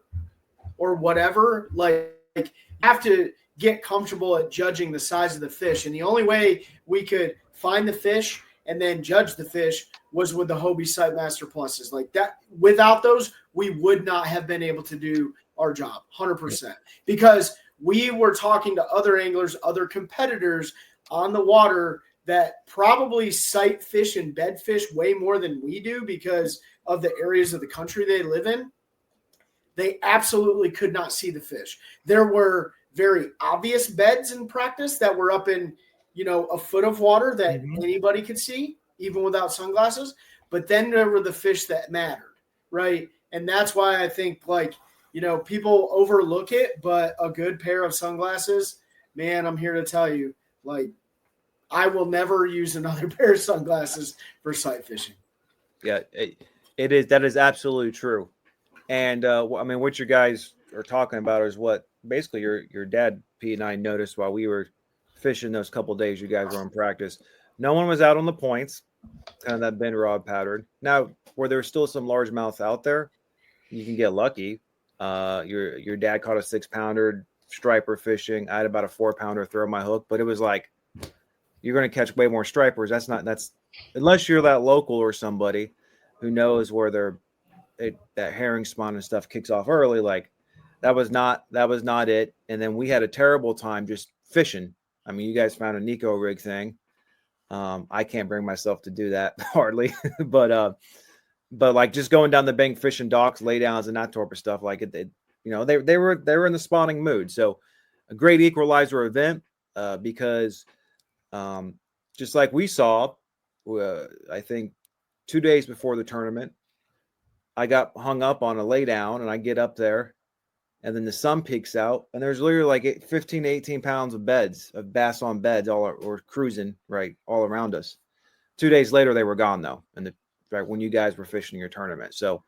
or whatever, like you have to get comfortable at judging the size of the fish. And the only way we could find the fish and then judge the fish was with the Hobie Sightmaster Pluses. Like that, without those, we would not have been able to do our job 100%, because we were talking to other anglers, other competitors on the water that probably sight fish and bed fish way more than we do because of the areas of the country they live in. They absolutely could not see the fish. There were very obvious beds in practice that were up in, a foot of water that anybody could see, even without sunglasses. But then there were the fish that mattered, right? And that's why I think, people overlook it, but a good pair of sunglasses, man, I'm here to tell you, I will never use another pair of sunglasses for sight fishing. Yeah, that is absolutely true. And what you guys are talking about is what basically your dad, Pete, and I noticed while we were fishing those couple days you guys were in practice. No one was out on the points, kind of that bend rod pattern. Now, where there's still some largemouth out there, you can get lucky. Your dad caught a 6-pounder striper fishing. I had about a 4-pounder throw my hook, but it was like, you're going to catch way more stripers. That's unless you're that local or somebody who knows where that herring spawn and stuff kicks off early. Like that was not it. And then we had a terrible time just fishing. I mean, you guys found a Nico rig thing. I can't bring myself to do that hardly, but like just going down the bank, fishing docks, lay downs, and that type of stuff. Like they were in the spawning mood. So a great equalizer event because just like we saw, I think 2 days before the tournament, I got hung up on a lay down, and I get up there, and then the sun peeks out, and there's literally like 15 to 18 pounds of bass on beds or cruising right all around us. 2 days later, they were gone though, and right when you guys were fishing your tournament. So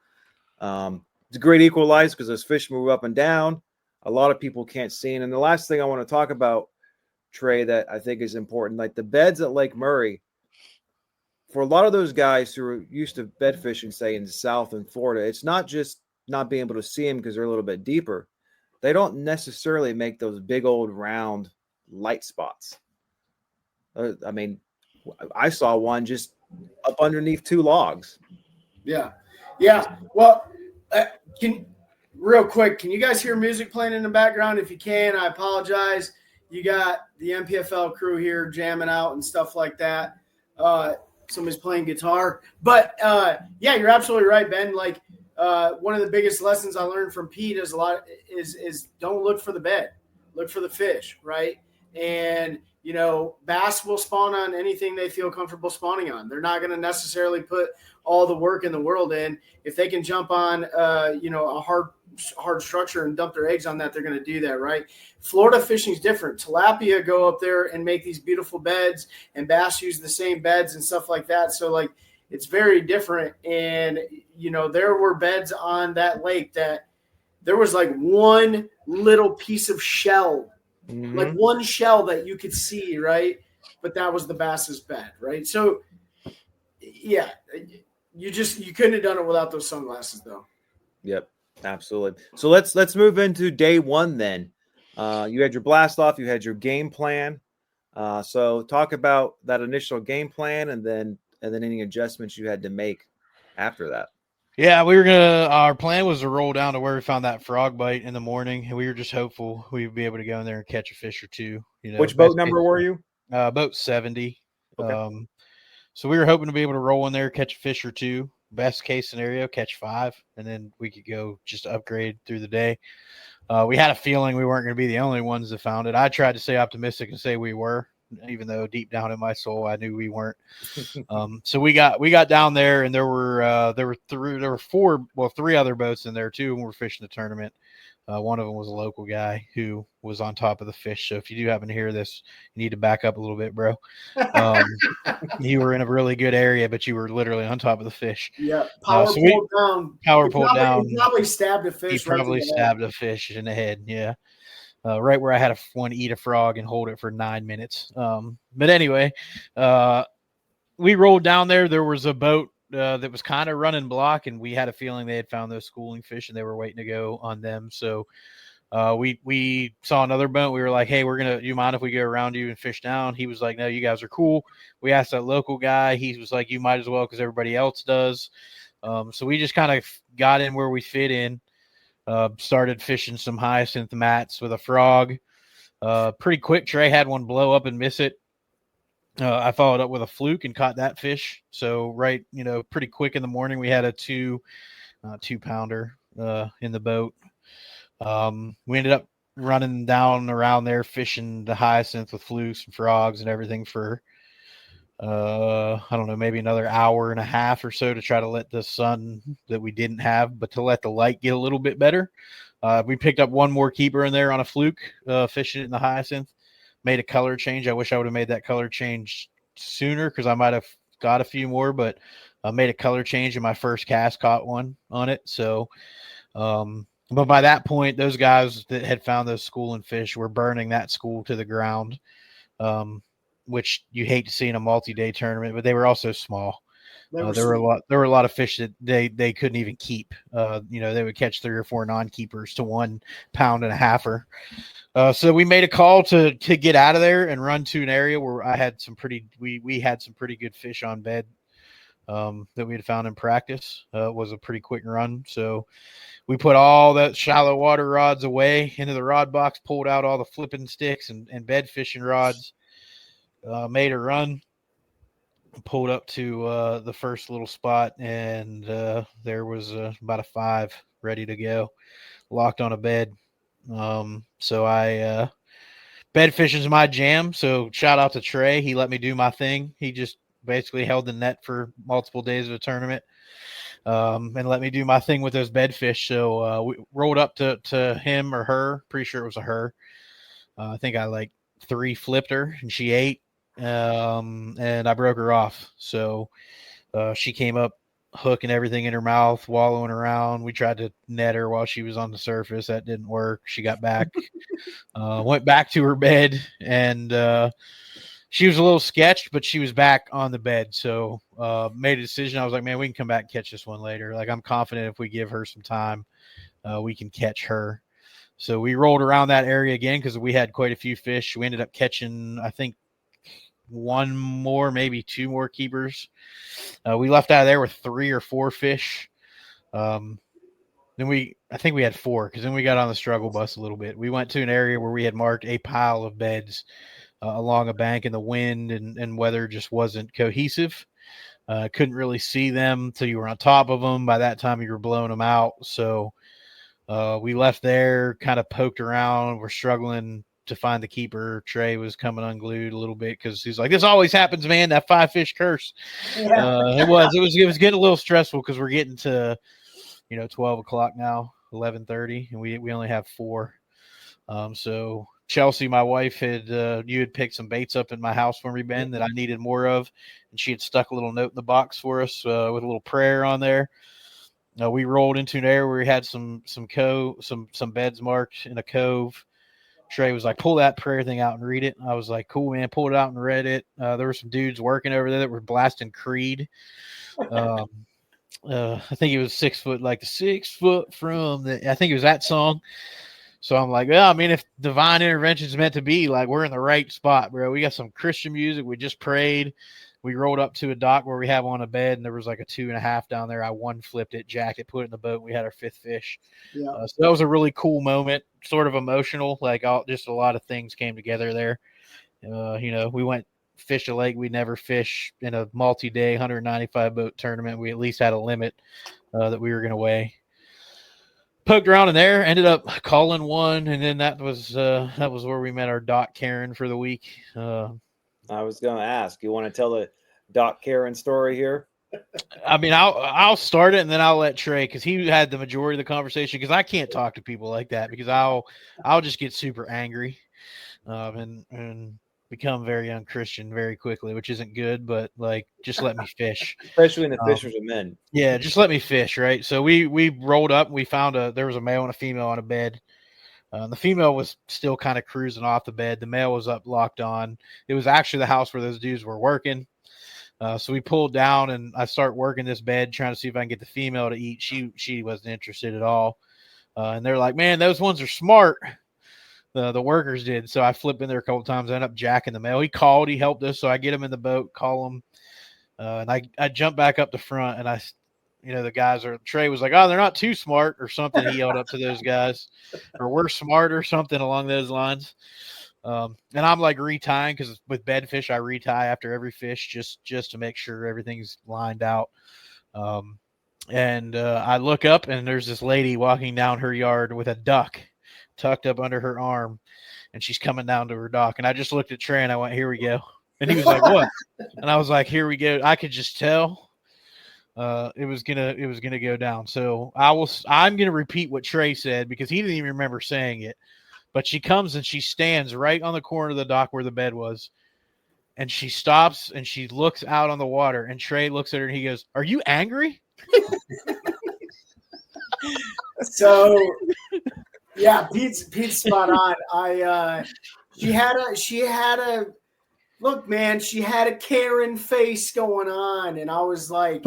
it's a great equalizer because those fish move up and down. A lot of people can't see. And the last thing I want to talk about, Trey, that I think is important, like the beds at Lake Murray, for a lot of those guys who are used to bed fishing, say in the South and Florida, it's not just not being able to see them because they're a little bit deeper. They don't necessarily make those big old round light spots. I mean, I saw one just up underneath 2 logs. Yeah. Well, real quick, can you guys hear music playing in the background? If you can, I apologize. You got the MPFL crew here jamming out and stuff like that. Somebody's playing guitar. But, yeah, you're absolutely right, Ben. Like, one of the biggest lessons I learned from Pete is don't look for the bed. Look for the fish, right? And, bass will spawn on anything they feel comfortable spawning on. They're not going to necessarily put all the work in the world in. If they can jump on, a hard structure and dump their eggs on that, they're going to do that, right? Florida fishing is different. Tilapia go up there and make these beautiful beds, and bass use the same beds and stuff like that. So, like, it's very different. And, there were beds on that lake that there was like one little piece of shell, like one shell that you could see, right? But that was the bass's bed, right? So, yeah, you couldn't have done it without those sunglasses, though. Yep, absolutely. So let's move into day one then. You had your blast off, you had your game plan. So talk about that initial game plan and then any adjustments you had to make after that. Yeah, our plan was to roll down to where we found that frog bite in the morning, and we were just hopeful we'd be able to go in there and catch a fish or two. Which boat number were you? Boat 70. Okay. So we were hoping to be able to roll in there, catch a fish or two. Best case scenario, catch 5, and then we could go just upgrade through the day. We had a feeling we weren't going to be the only ones that found it. I tried to stay optimistic and say we were, even though deep down in my soul I knew we weren't. So we got down there, and there were 3 other boats in there too, and we're fishing the tournament. One of them was a local guy who was on top of the fish. So if you do happen to hear this, you need to back up a little bit, bro. You were in a really good area, but you were literally on top of the fish. Yeah, power pulled down. Power pulled down. He probably stabbed a fish. He probably stabbed a fish in the head. Yeah. Right where I had one eat a frog and hold it for 9 minutes. But anyway, we rolled down there. There was a boat that was kind of running block, and we had a feeling they had found those schooling fish and they were waiting to go on them. So we saw another boat. We were like, hey, you mind if we go around you and fish down? He was like, no, you guys are cool. We asked that local guy. He was like, you might as well because everybody else does. So we just kind of got in where we fit in. Started fishing some hyacinth mats with a frog. Pretty quick, Trey had one blow up and miss it. I followed up with a fluke and caught that fish. So pretty quick in the morning, we had a 2-pounder in the boat. We ended up running down around there fishing the hyacinth with flukes and frogs and everything for I don't know, maybe another hour and a half or so to try to let the sun that we didn't have, but to let the light get a little bit better. We picked up one more keeper in there on a fluke, fishing it in the hyacinth. Made a color change. I wish I would have made that color change sooner because I might have got a few more, but I made a color change in my first cast, caught one on it. So, but by that point, those guys that had found those schooling fish were burning that school to the ground, which you hate to see in a multi-day tournament, but they were also small. There were a lot of fish that they couldn't even keep. They would catch 3 or 4 non-keepers to 1 pound and a halfer. So we made a call to get out of there and run to an area where I had we had some pretty good fish on bed that we had found in practice. It was a pretty quick run. So we put all that shallow water rods away into the rod box, pulled out all the flipping sticks and bed fishing rods, made a run, pulled up to the first little spot, and there was about a 5 ready to go, locked on a bed. So I bed fishing is my jam. So shout out to Trey. He let me do my thing. He just basically held the net for multiple days of the tournament and let me do my thing with those bed fish. So we rolled up to him or her. Pretty sure it was a her. I think I 3 flipped her and she ate. And I broke her off. So she came up, hook and everything in her mouth, wallowing around. We tried to net her while she was on the surface. That didn't work. She got back, went back to her bed, and she was a little sketched, but she was back on the bed. So made a decision. I was like, man, we can come back and catch this one later. I'm confident if we give her some time, we can catch her. So we rolled around that area again because we had quite a few fish. We ended up catching, I think, 1 more, maybe 2 more keepers. We left out of there with 3 or 4 fish. Then I think we had 4 because then we got on the struggle bus a little bit. We went to an area where we had marked a pile of beds along a bank, and the wind and weather just wasn't cohesive. Couldn't really see them till you were on top of them. By that time, you were blowing them out. So we left there, kind of poked around. We're struggling to find the keeper. Trey was coming unglued a little bit because he's like, this always happens, man. That 5-fish curse. Yeah. It was getting a little stressful because we're getting to 12 o'clock now, 11:30, and we only have 4. So Chelsea, my wife, you had picked some baits up in my house for me, Ben, that I needed more of, and she had stuck a little note in the box for us with a little prayer on there. We rolled into an area where we had some beds marked in a cove. Trey was like, pull that prayer thing out and read it. I was like, cool, man. Pulled it out and read it. There were some dudes working over there that were blasting Creed. I think it was 6 foot, like the 6 foot from I think it was that song. So I'm like, well, I mean, if divine intervention is meant to be, like, we're in the right spot, bro. We got some Christian music. We just prayed. We rolled up to a dock where we have on a bed, and there was like a 2.5 down there. I flipped it, jacked it, put it in the boat. We had our 5th fish. Yeah. So that was a really cool moment, sort of emotional. Like, just a lot of things came together there. We went fish a lake we never fish in a multi-day 195 boat tournament. We at least had a limit that we were going to weigh. Poked around in there, ended up calling one, and then that was where we met our Doc Karen for the week. I was going to ask, you want to tell the Doc Karen story here? I mean, I'll start it, and then I'll let Trey, because he had the majority of the conversation, because I can't talk to people like that, because I'll just get super angry and become very unchristian very quickly, which isn't good, but like, just let me fish. Especially in the fishers of men. Yeah, just let me fish, right? So we rolled up and we found there was a male and a female on a bed. The female was still kind of cruising off the bed. The male was up locked on. It was actually the house where those dudes were working. So we pulled down and I start working this bed, trying to see if I can get the female to eat. She wasn't interested at all. And they're like, man, those ones are smart. The workers did. So I flipped in there a couple of times. I ended up jacking the male. He called. He helped us. So I get him in the boat, call him. And I jump back up the front, and the Trey was like, oh, they're not too smart or something. He yelled up to those guys, or we're smart or something along those lines. And I'm like retying, because with bedfish, I retie after every fish just to make sure everything's lined out. And I look up, and there's this lady walking down her yard with a duck tucked up under her arm, and she's coming down to her dock. And I just looked at Trey and I went, here we go. And he was like, what? And I was like, here we go. I could just tell it was gonna go down. So I'm gonna repeat what Trey said, because he didn't even remember saying it. But she comes and she stands right on the corner of the dock where the bed was, and she stops and she looks out on the water, and Trey looks at her and he goes, are you angry? So yeah, Pete's spot on. She had a look, man, she had a Karen face going on, and I was like,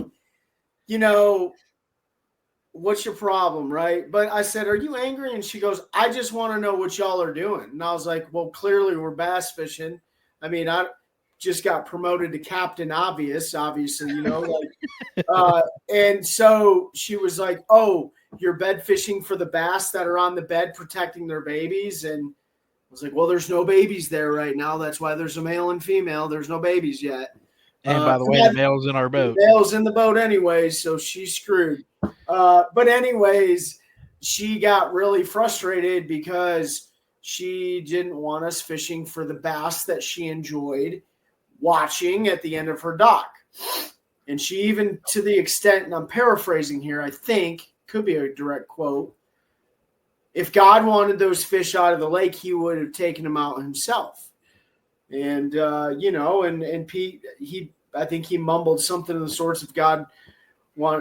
what's your problem, right? But I said, are you angry? And she goes, I just want to know what y'all are doing. And I was like, well, clearly we're bass fishing. I mean, I just got promoted to captain, obviously, and so she was like, oh, you're bed fishing for the bass that are on the bed protecting their babies. And I was like, well, there's no babies there right now. That's why there's a male and female. There's no babies yet. And by the way, the male's in our boat. The male's in the boat anyways, so she's screwed. But anyways, she got really frustrated because she didn't want us fishing for the bass that she enjoyed watching at the end of her dock. And she even, to the extent, and I'm paraphrasing here, I think, could be a direct quote, if God wanted those fish out of the lake, he would have taken them out himself. And, and Pete, I think he mumbled something of the sorts of God God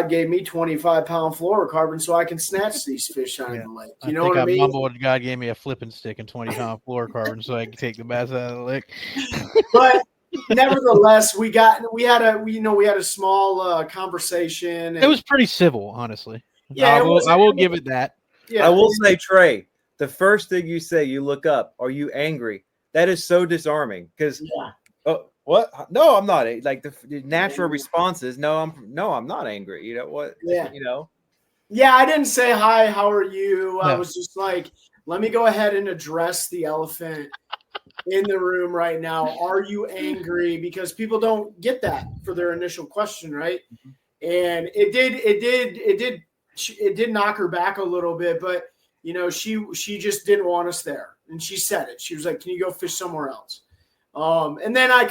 gave me 25-pound fluorocarbon so I can snatch these fish out of the lake. You know what I mean? Mumbled God gave me a flipping stick and 20-pound fluorocarbon so I can take the bass out of the lake. But nevertheless, we had a small conversation. It was pretty civil, honestly. Yeah, I will give it that. Yeah, I will say, Trey, the first thing you say, you look up, are you angry? That is so disarming, because what? No, I'm not. Like the natural response is no, I'm not angry. You know what? Yeah. Yeah, I didn't say hi, how are you? I was just like, let me go ahead and address the elephant in the room right now. Are you angry? Because people don't get that for their initial question, right? And it did knock her back a little bit, but she just didn't want us there. And she said it. She was like, "Can you go fish somewhere else?" And then I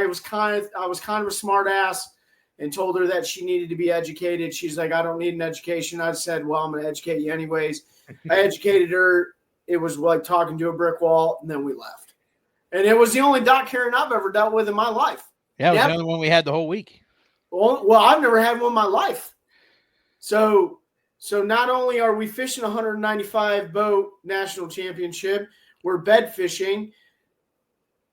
was kind of a smart ass and told her that she needed to be educated. She's like, "I don't need an education." I said, "Well, I'm going to educate you anyways." I educated her. It was like talking to a brick wall, and then we left. And it was the only dock Karen I've ever dealt with in my life. Yeah, it was the only one we had the whole week. Well, I've never had one in my life. So not only are we fishing 195 boat national championship, we're bed fishing,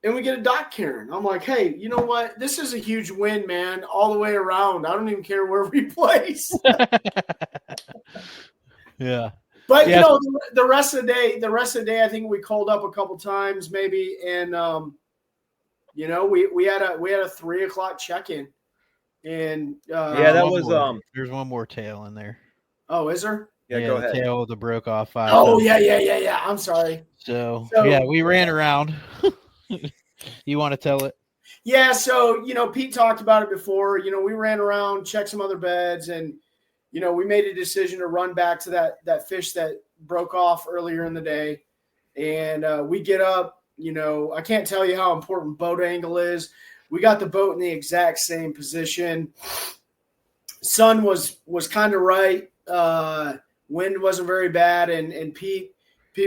and we get a dock Karen. I'm like, hey, you know what? This is a huge win, man, all the way around. I don't even care where we place. Yeah. But the rest of the day, I think we called up a couple times maybe, and we had a 3:00 check-in, and that was there's one more tail in there. Oh, is there? Yeah, go ahead. Tail with the broke off 5. Oh yeah. I'm sorry. So yeah, we ran around. You want to tell it? Yeah. So Pete talked about it before. We ran around, checked some other beds, and we made a decision to run back to that fish that broke off earlier in the day. And we get up, I can't tell you how important boat angle is. We got the boat in the exact same position. Sun was kind of right. Wind wasn't very bad. And Pete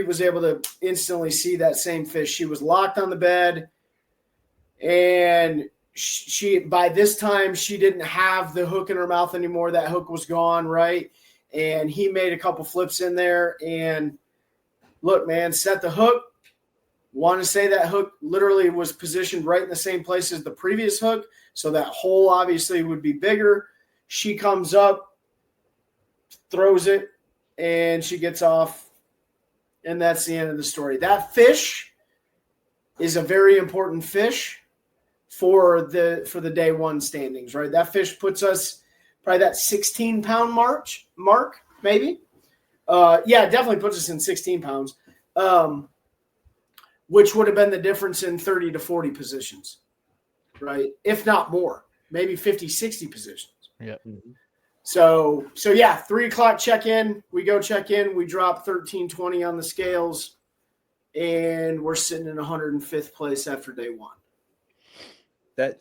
was able to instantly see that same fish. She was locked on the bed. And she by this time she didn't have the hook in her mouth anymore. That hook was gone, right? And he made a couple flips in there, and look, man, set the hook. Want to say that hook literally was positioned right in the same place as the previous hook, so that hole obviously would be bigger. She comes up, throws it, and she gets off, and that's the end of the story. That fish is a very important fish for the day one standings, right? That fish puts us probably that 16-pound mark, maybe. Yeah, it definitely puts us in 16 pounds, which would have been the difference in 30 to 40 positions, right? If not more, maybe 50, 60 positions. Yeah. So yeah, 3:00 check-in. We go check in. We drop 1320 on the scales, and we're sitting in 105th place after day one. That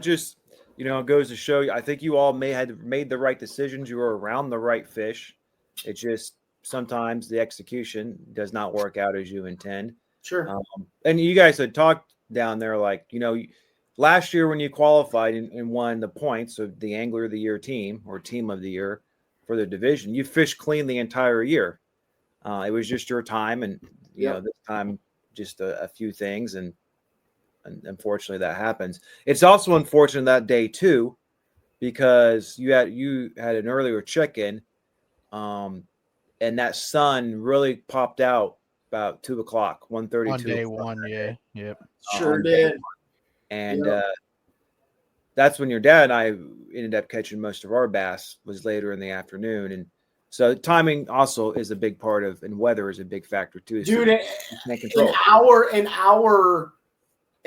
just goes to show you. I think you all had made the right decisions. You were around the right fish. It just sometimes the execution does not work out as you intend. Sure. And you guys had talked down there, like last year when you qualified and won the points of the Angler of the Year team or Team of the Year for the division, you fished clean the entire year. It was just your time, and this time just a few things and unfortunately that happens. It's also unfortunate that day too, because you had an earlier check-in, and that sun really popped out about 2:00, 1:32 on day one. Yeah, yep, sure did. And that's when your dad and I ended up catching most of our bass, was later in the afternoon, and so timing also is a big part of, and weather is a big factor too. Dude,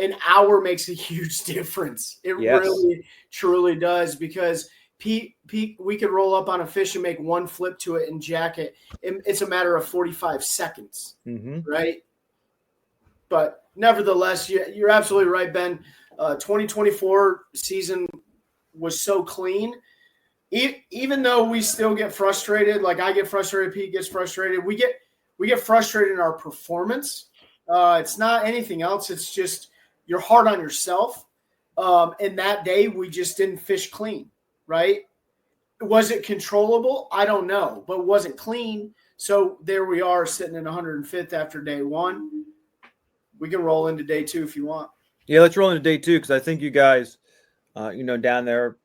an hour makes a huge difference. It really, truly does, because Pete, we could roll up on a fish and make one flip to it and jack it. It's a matter of 45 seconds, right? But nevertheless, you're absolutely right, Ben. 2024 season was so clean. Even though we still get frustrated, like I get frustrated, Pete gets frustrated. We get frustrated in our performance. It's not anything else. It's just you're hard on yourself. And that day we just didn't fish clean, right? Was it controllable? I don't know, but it wasn't clean. So there we are sitting in 105th after day one. We can roll into day two if you want. Yeah, let's roll into day two, because I think you guys, down there,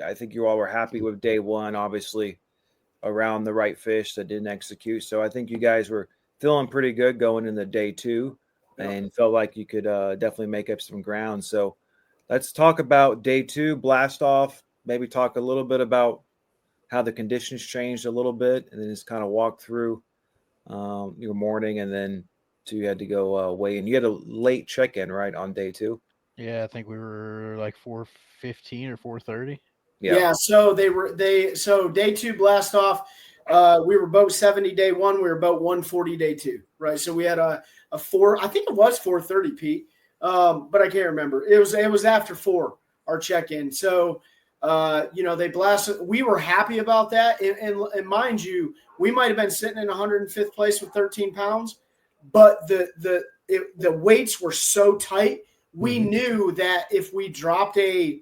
I think you all were happy with day one, obviously around the right fish that didn't execute. So I think you guys were feeling pretty good going into day two and felt like you could definitely make up some ground. So let's talk about day two, blast off, maybe talk a little bit about how the conditions changed a little bit, and then just kind of walk through your morning, and then you had to go weigh in. You had a late check-in, right, on day two? Yeah, I think we were like 4:15 or 4:30. Yeah. So so day two blast off. We were boat 70 day one. We were boat 140 day two, right? So we had a 4, I think it was 4:30, Pete, but I can't remember. It was after 4, our check-in. So, they blasted. We were happy about that. And mind you, we might have been sitting in 105th place with 13 pounds, but the weights were so tight. We knew that if we dropped a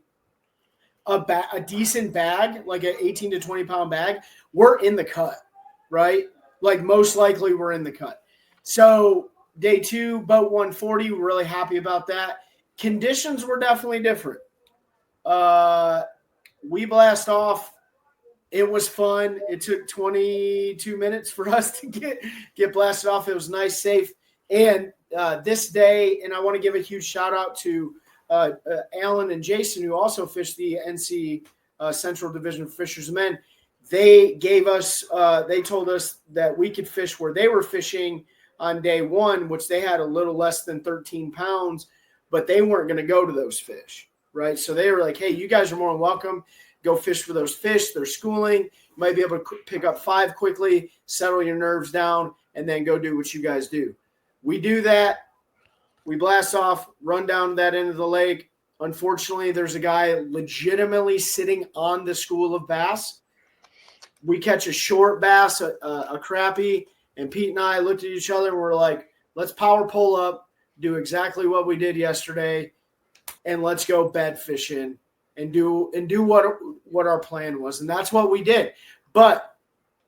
decent bag, like an 18 to 20 pound bag, we're in the cut, right? Like most likely we're in the cut. So day 2, boat 140, we're really happy about that. Conditions were definitely different. We blast off. It was fun. It took 22 minutes for us to get blasted off. It was nice, safe. And this day, and I want to give a huge shout out to Alan and Jason, who also fished the NC Central Division of Fishermen. They gave us, they told us that we could fish where they were fishing on day 1, which they had a little less than 13 pounds, but they weren't going to go to those fish, right? So they were like, hey, you guys are more than welcome. Go fish for those fish. They're schooling. You might be able to pick up 5 quickly, settle your nerves down, and then go do what you guys do. We do that. We blast off, run down that end of the lake. Unfortunately, there's a guy legitimately sitting on the school of bass. We catch a short bass, a crappie, and Pete and I looked at each other and we're like, let's power pull up, do exactly what we did yesterday, and let's go bed fishing and do what our plan was. And that's what we did.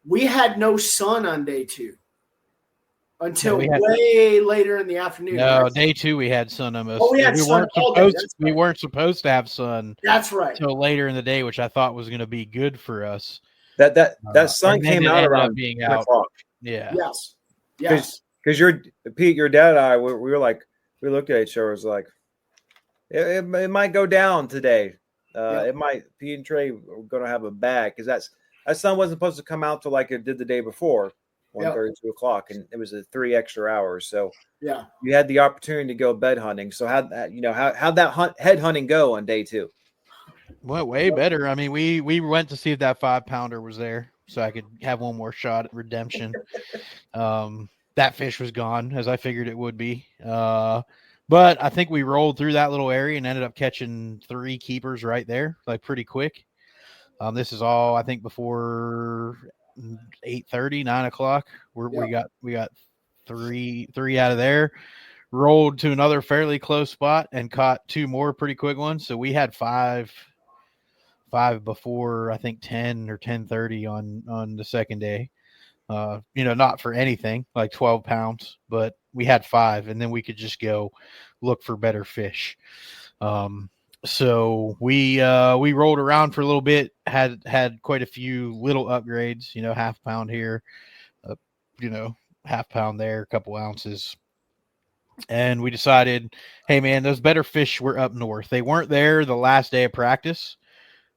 We had no sun on day 2 until way later in the afternoon. No, day 2 we had sun almost. Oh, we weren't supposed to have sun. That's right. Until later in the day, which I thought was going to be good for us. That sun came out around being 10 out. o'clock. Yeah. Yes. Because Pete, your dad and I, we were like, we looked at each other, it was like, it might go down today. It might. Pete and Trey were going to have a bag because that sun wasn't supposed to come out till like it did the day before, 1:30, 2 o'clock, and it was 3 extra hours. So yeah, you had the opportunity to go bed hunting. So how'd that head hunting go on day 2? Went way better. I mean, we went to see if that 5-pounder was there, so I could have one more shot at redemption. That fish was gone, as I figured it would be. But I think we rolled through that little area and ended up catching 3 keepers right there, like pretty quick. This is all, I think, before 8:30, 9 o'clock. We got three out of there. Rolled to another fairly close spot and caught 2 more pretty quick ones. So we had 5 before, I think, 10 or 10:30 on the second day. Not for anything, like 12 pounds, but we had 5, and then we could just go look for better fish. So we rolled around for a little bit, had quite a few little upgrades, half pound here, half pound there, a couple ounces. And we decided, hey man, those better fish were up north. They weren't there the last day of practice,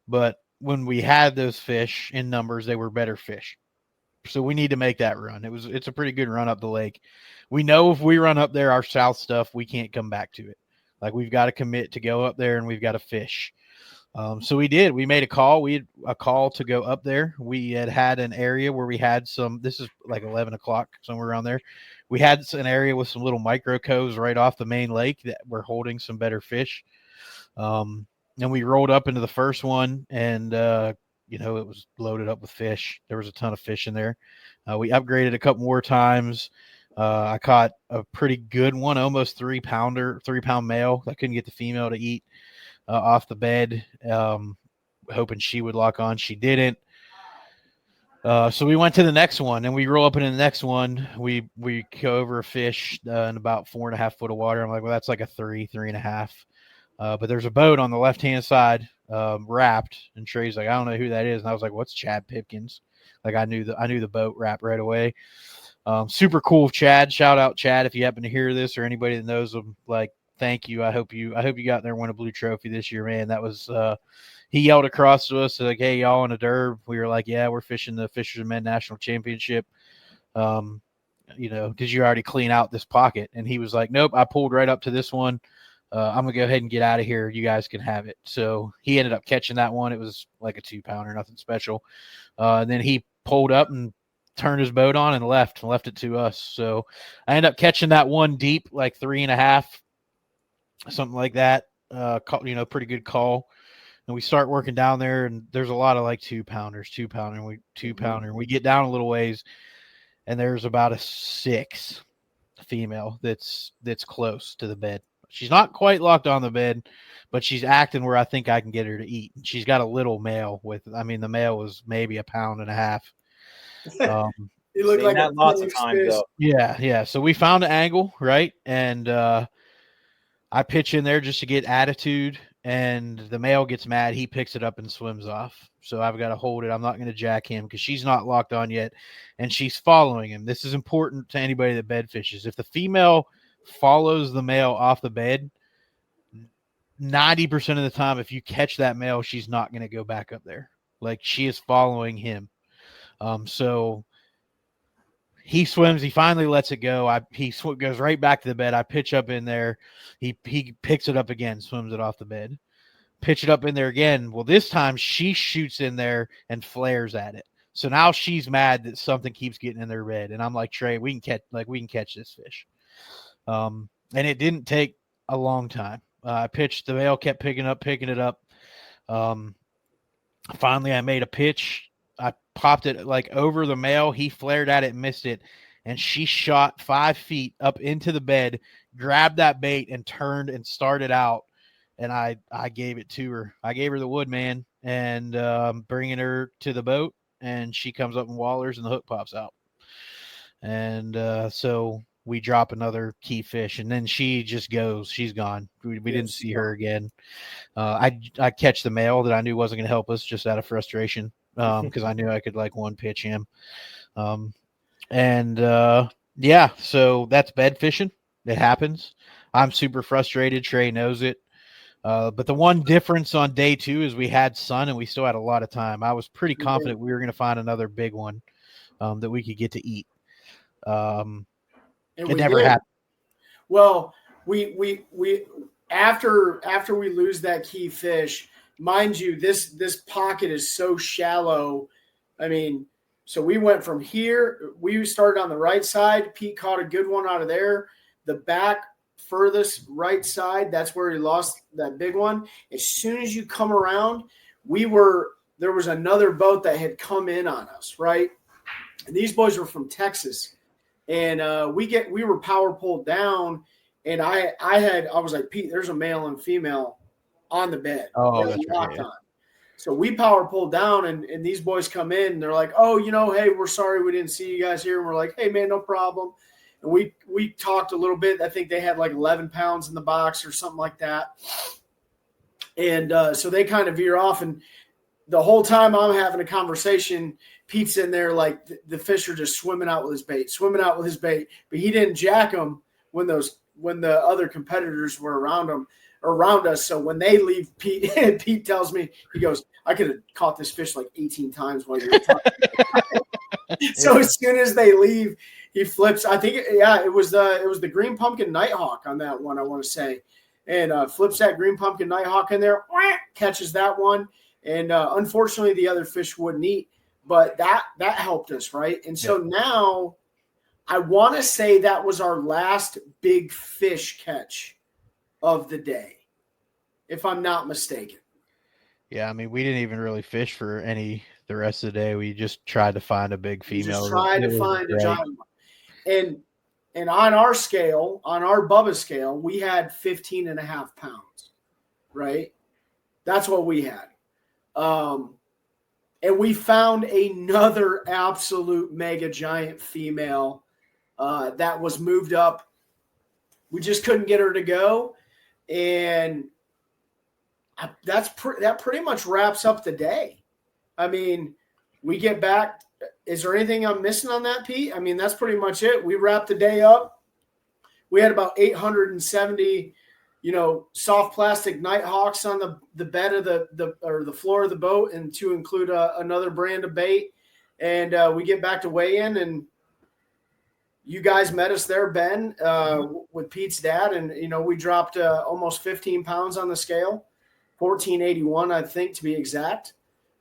but when we had those fish in numbers, they were better fish. So we need to make that run. It's a pretty good run up the lake. We know if we run up there, our south stuff, we can't come back to it. Like we've got to commit to go up there and we've got to fish. So we did. We made a call. We had a call to go up there. We had an area where we had some. This is like 11 o'clock, somewhere around there. We had an area with some little micro coves right off the main lake that were holding some better fish. And we rolled up into the first one, and it was loaded up with fish. There was a ton of fish in there. We upgraded a couple more times. I caught a pretty good one, almost 3-pound male. I couldn't get the female to eat off the bed, hoping she would lock on. She didn't. So we went to the next one, and we roll up into the next one. We go over a fish in about 4.5 foot of water. I'm like, well, that's like a 3.5. But there's a boat on the left-hand side wrapped, and Trey's like, I don't know who that is. And I was like, what's Chad Pipkins? Like I knew the boat wrap right away. Super cool, Chad. Shout out Chad if you happen to hear this, or anybody that knows him. Like, thank you. I hope you got there and won a blue trophy this year, man. That was he yelled across to us like, hey, y'all in a derb. We were like, yeah, we're fishing the Fishermen National Championship. Did you already clean out this pocket? And he was like, nope, I pulled right up to this one. I'm gonna go ahead and get out of here. You guys can have it. So he ended up catching that one. It was like a 2-pounder, nothing special. And then he pulled up and turned his boat on and left it to us. So I ended up catching that one deep, like 3.5, something like that. Pretty good call. And we start working down there, and there's a lot of like 2-pounders, 2-pounder. And we get down a little ways, and there's about a 6 female that's close to the bed. She's not quite locked on the bed, but she's acting where I think I can get her to eat. And she's got a little male the male was maybe 1.5 pounds. You look like that lots of times though. Yeah. So we found an angle, right? And I pitch in there just to get attitude, and the male gets mad. He picks it up and swims off. So I've got to hold it. I'm not going to jack him because she's not locked on yet, and she's following him. This is important to anybody that bed fishes. If the female follows the male off the bed, 90% of the time, if you catch that male, she's not going to go back up there. Like, she is following him. So he swims. He finally lets it go. He goes right back to the bed. I pitch up in there. He picks it up again, swims it off the bed. Pitch it up in there again. Well, this time she shoots in there and flares at it. So now she's mad that something keeps getting in their bed. And I'm like, Trey, we can catch this fish. And it didn't take a long time. I pitched, the male kept picking it up. Finally, I made a pitch. I popped it like over the male. He flared at it, missed it, and she shot 5 feet up into the bed, grabbed that bait, and turned and started out. And I gave it to her. I gave her the wood, man, and bringing her to the boat, and she comes up and wallers, and the hook pops out. And so we drop another key fish, and then she just goes. She's gone. We didn't see her again. I catch the male that I knew wasn't going to help us just out of frustration, because I knew I could like one pitch him. So that's bed fishing. It happens. I'm super frustrated. Trey knows it. But the one difference on day 2 is we had sun and we still had a lot of time. I was pretty confident we were going to find another big one that we could get to eat. It never happened. Well, we after we lose that key fish, mind you, this pocket is so shallow. I mean, so we went from here. We started on the right side. Pete caught a good one out of there. The back furthest right side, that's where he lost that big one. As soon as you come around, there was another boat that had come in on us, right? And these boys were from Texas. And we were power pulled down, and I was like, Pete, there's a male and female on the bed. Oh, that's right. On. So we power pulled down, and these boys come in, and they're like, oh, hey, we're sorry we didn't see you guys here. And we're like, hey, man, no problem. And we talked a little bit. I think they had like 11 pounds in the box or something like that. And so they kind of veer off, and the whole time I'm having a conversation, Pete's in there like the fish are just swimming out with his bait, but he didn't jack them when the other competitors were around us. So when they leave, Pete tells me, he goes, I could have caught this fish like 18 times while you were talking. So as soon as they leave, he flips. I think it was the green pumpkin nighthawk on that one, I want to say, and flips that green pumpkin nighthawk in there, catches that one. And unfortunately, the other fish wouldn't eat, but that helped us, right? And so now I want to say that was our last big fish catch of the day, if I'm not mistaken. Yeah, I mean, we didn't even really fish for the rest of the day. We just tried to find a big female. Just tried to find a giant one. And on our scale, on our Bubba scale, we had 15.5 pounds, right? That's what we had. And we found another absolute mega giant female that was moved up. We just couldn't get her to go. And that pretty much wraps up the day. I mean, we get back. Is there anything I'm missing on that, Pete? I mean, that's pretty much it. We wrapped the day up. We had about 870 soft plastic nighthawks on the bed of the floor of the boat, and to include another brand of bait. And we get back to weigh in, and you guys met us there, Ben, with Pete's dad. And, we dropped almost 15 pounds on the scale, 1481, I think, to be exact.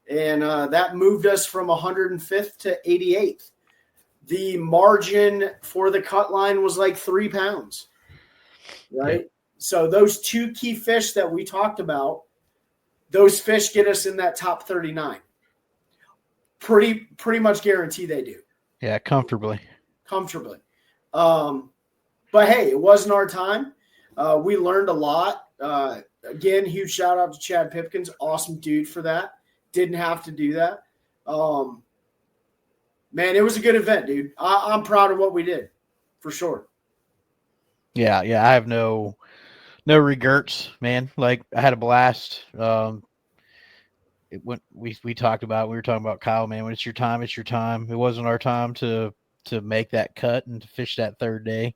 And that moved us from 105th to 88th. The margin for the cut line was like 3 pounds, right? Yep. So those 2 key fish that we talked about, those fish get us in that top 39. Pretty much guarantee they do. Yeah, comfortably. But hey, it wasn't our time. We learned a lot. Again, huge shout out to Chad Pipkins. Awesome dude for that. Didn't have to do that. Man, it was a good event, dude. I'm proud of what we did, for sure. Yeah. I have no regrets, man. Like, I had a blast. We were talking about Kyle, man. When it's your time, it's your time. It wasn't our time to make that cut and to fish that third day.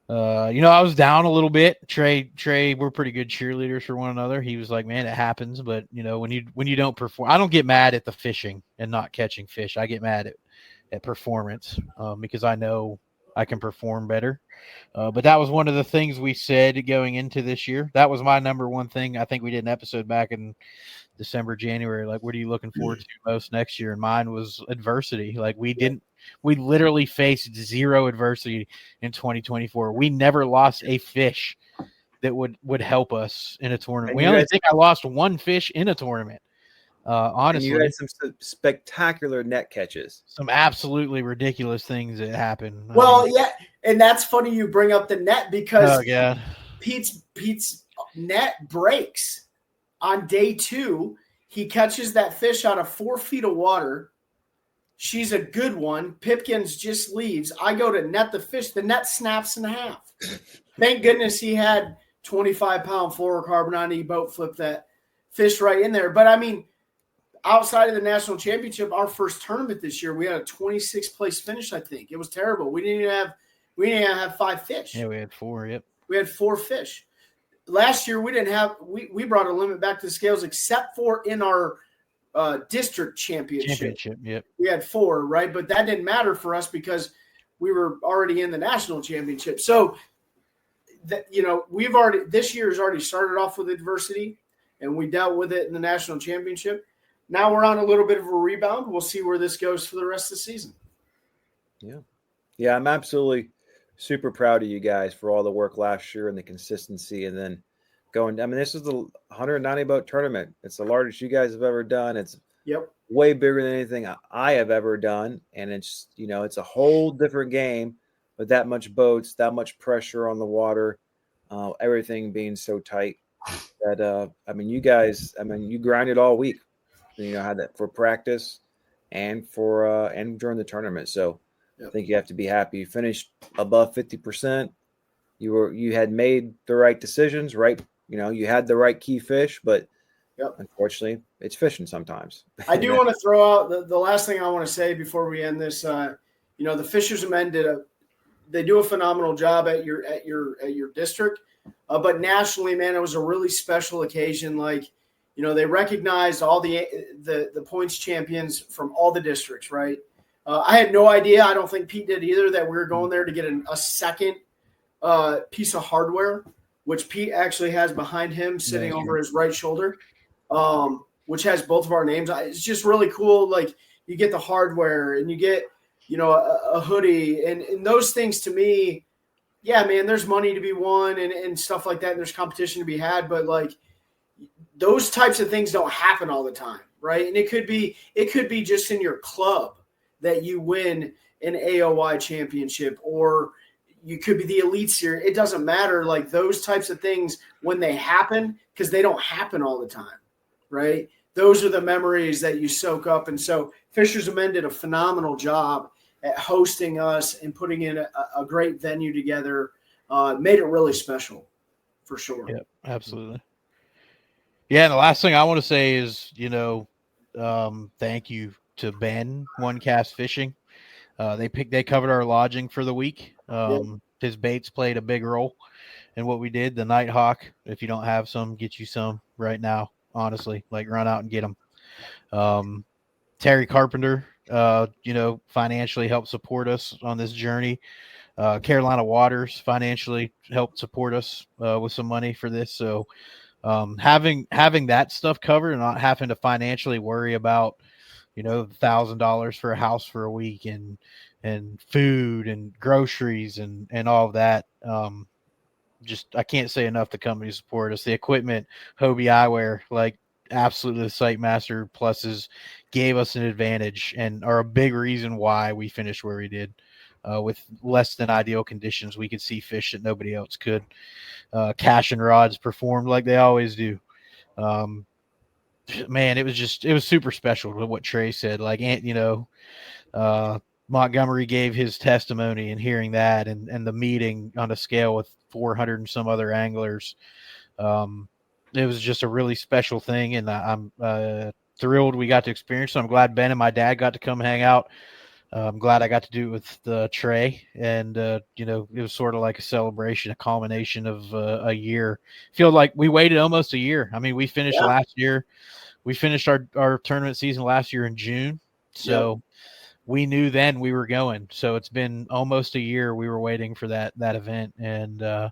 I was down a little bit. Trey, we're pretty good cheerleaders for one another. He was like, man, it happens. But when you don't perform, I don't get mad at the fishing and not catching fish. I get mad at performance, because I know I can perform better. But that was one of the things we said going into this year. That was my number one thing. I think we did an episode back in December, January. Like, what are you looking forward to most next year? And mine was adversity. Like, we literally faced zero adversity in 2024. We never lost a fish that would help us in a tournament. We only think I lost 1 fish in a tournament. Honestly, and you had some spectacular net catches. Some absolutely ridiculous things that happened. Yeah, and that's funny you bring up the net because Pete's net breaks on day 2. He catches that fish out of 4 feet of water. She's a good one. Pipkins just leaves. I go to net the fish. The net snaps in half. Thank goodness he had 25-pound fluorocarbon on. He boat flipped that fish right in there. But, I mean, outside of the national championship, our first tournament this year, we had a 26th place finish, I think. It was terrible. We didn't even have 5 fish. Yeah, we had 4, yep. We had 4 fish. Last year, we didn't have – we brought a limit back to the scales except for in our district championship. Yep. We had 4, right? But that didn't matter for us because we were already in the national championship. So, this year has already started off with adversity, and we dealt with it in the national championship. Now we're on a little bit of a rebound. We'll see where this goes for the rest of the season. Yeah, I'm absolutely super proud of you guys for all the work last year and the consistency, and then this is the 190 boat tournament. It's the largest you guys have ever done. It's way bigger than anything I have ever done. And it's, it's a whole different game with that much boats, that much pressure on the water, everything being so tight that, you guys, you grinded all week. Had that for practice and and during the tournament. So I think you have to be happy. You finished above 50%. You had made the right decisions, right? You had the right key fish, but unfortunately, it's fishing sometimes. I do want to throw out the last thing I want to say before we end this. The Fishers of Men they do a phenomenal job at your district, but nationally, man, it was a really special occasion. Like, they recognized all the points champions from all the districts, right? I had no idea. I don't think Pete did either that we were going there to get a second piece of hardware, which Pete actually has behind him sitting over his right shoulder, which has both of our names. It's just really cool. Like, you get the hardware and you get, a hoodie and those things to me. Yeah, man, there's money to be won and stuff like that. And there's competition to be had, but like those types of things don't happen all the time. Right. And it could be just in your club that you win an AOY championship, or you could be the elite series. It doesn't matter. Like, those types of things, when they happen, because they don't happen all the time, right? Those are the memories that you soak up. And so Fishers of Men did a phenomenal job at hosting us and putting in a great venue together. Made it really special, for sure. Yeah, absolutely. Yeah, and the last thing I want to say is, thank you to Ben, OneCast Fishing. They covered our lodging for the week. His baits played a big role in what we did. The Nighthawk, if you don't have some, get you some right now. Honestly, like, run out and get them. Terry Carpenter, financially helped support us on this journey. Carolina Waters financially helped support us with some money for this. So Having that stuff covered and not having to financially worry about, $1,000 for a house for a week and food and groceries and all of that. Just, I can't say enough. The company support us, the equipment, Hobie Eyewear, like absolutely the Sight Master Pluses gave us an advantage and are a big reason why we finished where we did. With less than ideal conditions, we could see fish that nobody else could. Cash and rods performed like they always do. Man, it was super special to what Trey said. Like, Montgomery gave his testimony and hearing that and the meeting on a scale with 400 and some other anglers. It was just a really special thing. And I'm thrilled we got to experience it. I'm glad Ben and my dad got to come hang out. I'm glad I got to do it with Trey, and it was sort of like a celebration, a culmination of a year. Feel like we waited almost a year. I mean, we finished last year. We finished our tournament season last year in June, so we knew then we were going. So it's been almost a year we were waiting for that event, and I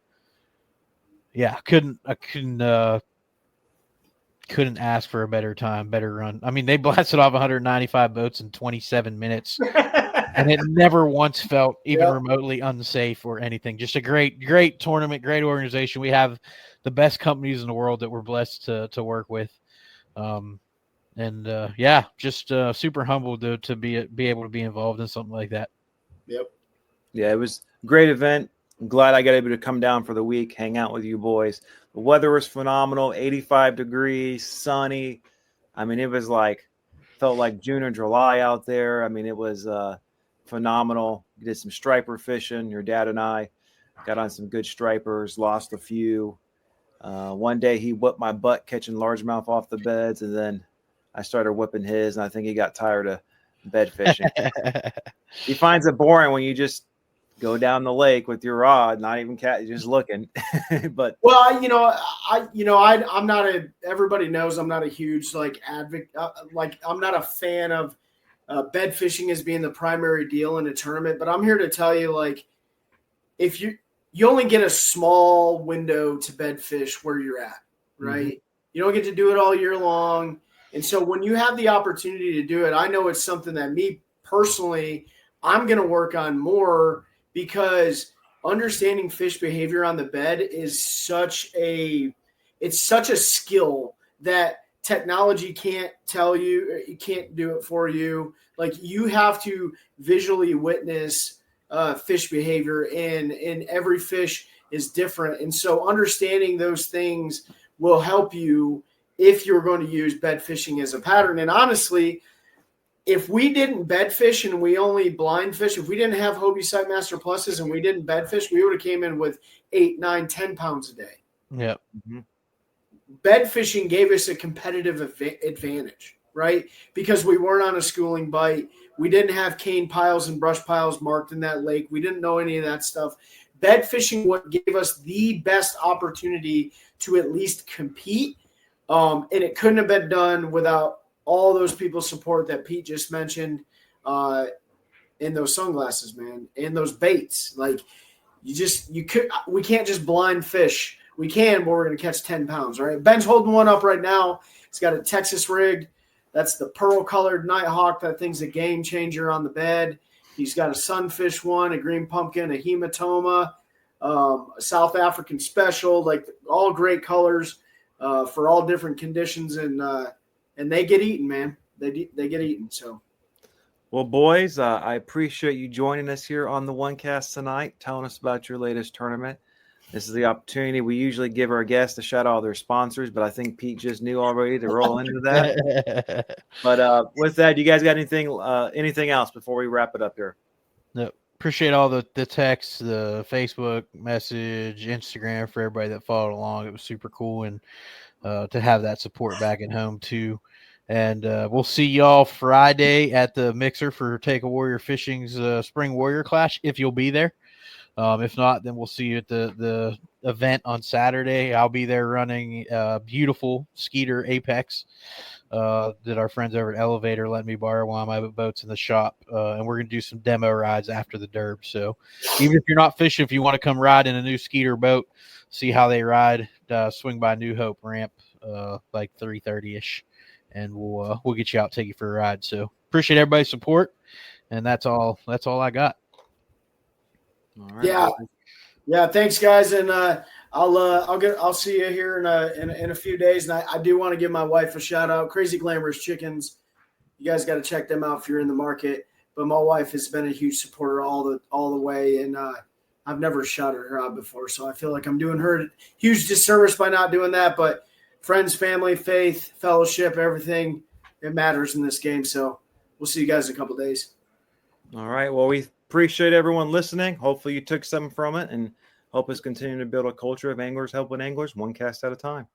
couldn't ask for a better time, better run. I mean, they blasted off 195 boats in 27 minutes, and it never once felt even remotely unsafe or anything. Just a great tournament, great organization. We have the best companies in the world that we're blessed to work with. Just super humbled to be able to be involved in something like that. Yep. Yeah, it was a great event. I'm glad I got able to come down for the week, hang out with you boys. The weather was phenomenal, 85 degrees, sunny. I mean, it was felt like June or July out there. I mean, it was phenomenal. We did some striper fishing. Your dad and I got on some good stripers, lost a few. One day he whipped my butt catching largemouth off the beds, and then I started whipping his, and I think he got tired of bed fishing. He finds it boring when you just go down the lake with your rod, not even just looking. But I'm not everybody knows I'm not a huge advocate. I'm not a fan of bed fishing as being the primary deal in a tournament. But I'm here to tell you, if you only get a small window to bed fish where you're at, right? Mm-hmm. You don't get to do it all year long. And so when you have the opportunity to do it, I know it's something that me personally, I'm going to work on more, because understanding fish behavior on the bed is such a skill that technology can't tell you. It can't do it for you. You have to visually witness fish behavior, and every fish is different. And so understanding those things will help you if you're going to use bed fishing as a pattern. And honestly, if we didn't bed fish and we only blind fish, if we didn't have Hobie Sightmaster Pluses and we didn't bed fish, we would have came in with 8, 9, 10 pounds a day. Yeah. Mm-hmm. Bed fishing gave us a competitive advantage, right? Because we weren't on a schooling bite. We didn't have cane piles and brush piles marked in that lake. We didn't know any of that stuff. Bed fishing what gave us the best opportunity to at least compete. And it couldn't have been done without all those people's support that Pete just mentioned, in those sunglasses, man, and those baits. We can't just blind fish. We can, but we're going to catch 10 pounds, right? Ben's holding one up right now. He's got a Texas rig. That's the pearl-colored Nighthawk. That thing's a game changer on the bed. He's got a sunfish one, a green pumpkin, a hematoma, a South African special, all great colors for all different conditions, and they get eaten, man. They get eaten. So, well, boys, I appreciate you joining us here on the OneCast tonight, telling us about your latest tournament. This is the opportunity we usually give our guests to shout out their sponsors, but I think Pete just knew already to roll into that. But with that, you guys got anything else before we wrap it up here? No. Appreciate all the texts, the Facebook message, Instagram for everybody that followed along. It was super cool, and to have that support back at home too. And we'll see y'all Friday at the Mixer for Take a Warrior Fishing's Spring Warrior Clash, if you'll be there. If not, then we'll see you at the event on Saturday. I'll be there running beautiful Skeeter Apex that our friends over at Elevator let me borrow while my boat's in the shop. And we're going to do some demo rides after the derb. So even if you're not fishing, if you want to come ride in a new Skeeter boat, see how they ride, swing by New Hope ramp like 3:30ish, and we'll get you out, take you for a ride. So appreciate everybody's support, and that's all I got. All right. Yeah. Thanks, guys, and I'll see you here in a few days. And I do want to give my wife a shout out. Crazy Glamorous Chickens. You guys got to check them out if you're in the market. But my wife has been a huge supporter all the way, and I've never shouted her out before, so I feel like I'm doing her a huge disservice by not doing that. But friends, family, faith, fellowship, everything, it matters in this game. So we'll see you guys in a couple of days. All right. Well, we appreciate everyone listening. Hopefully you took something from it and help us continue to build a culture of anglers helping anglers, one cast at a time.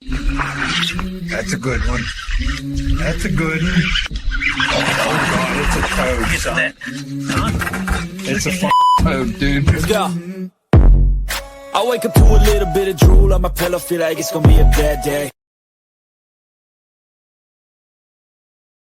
That's a good one. That's a good one. Oh, God, it's a toad, son. It's a toad, dude. Yeah. I wake up to a little bit of drool on my pillow, feel like it's gonna be a bad day.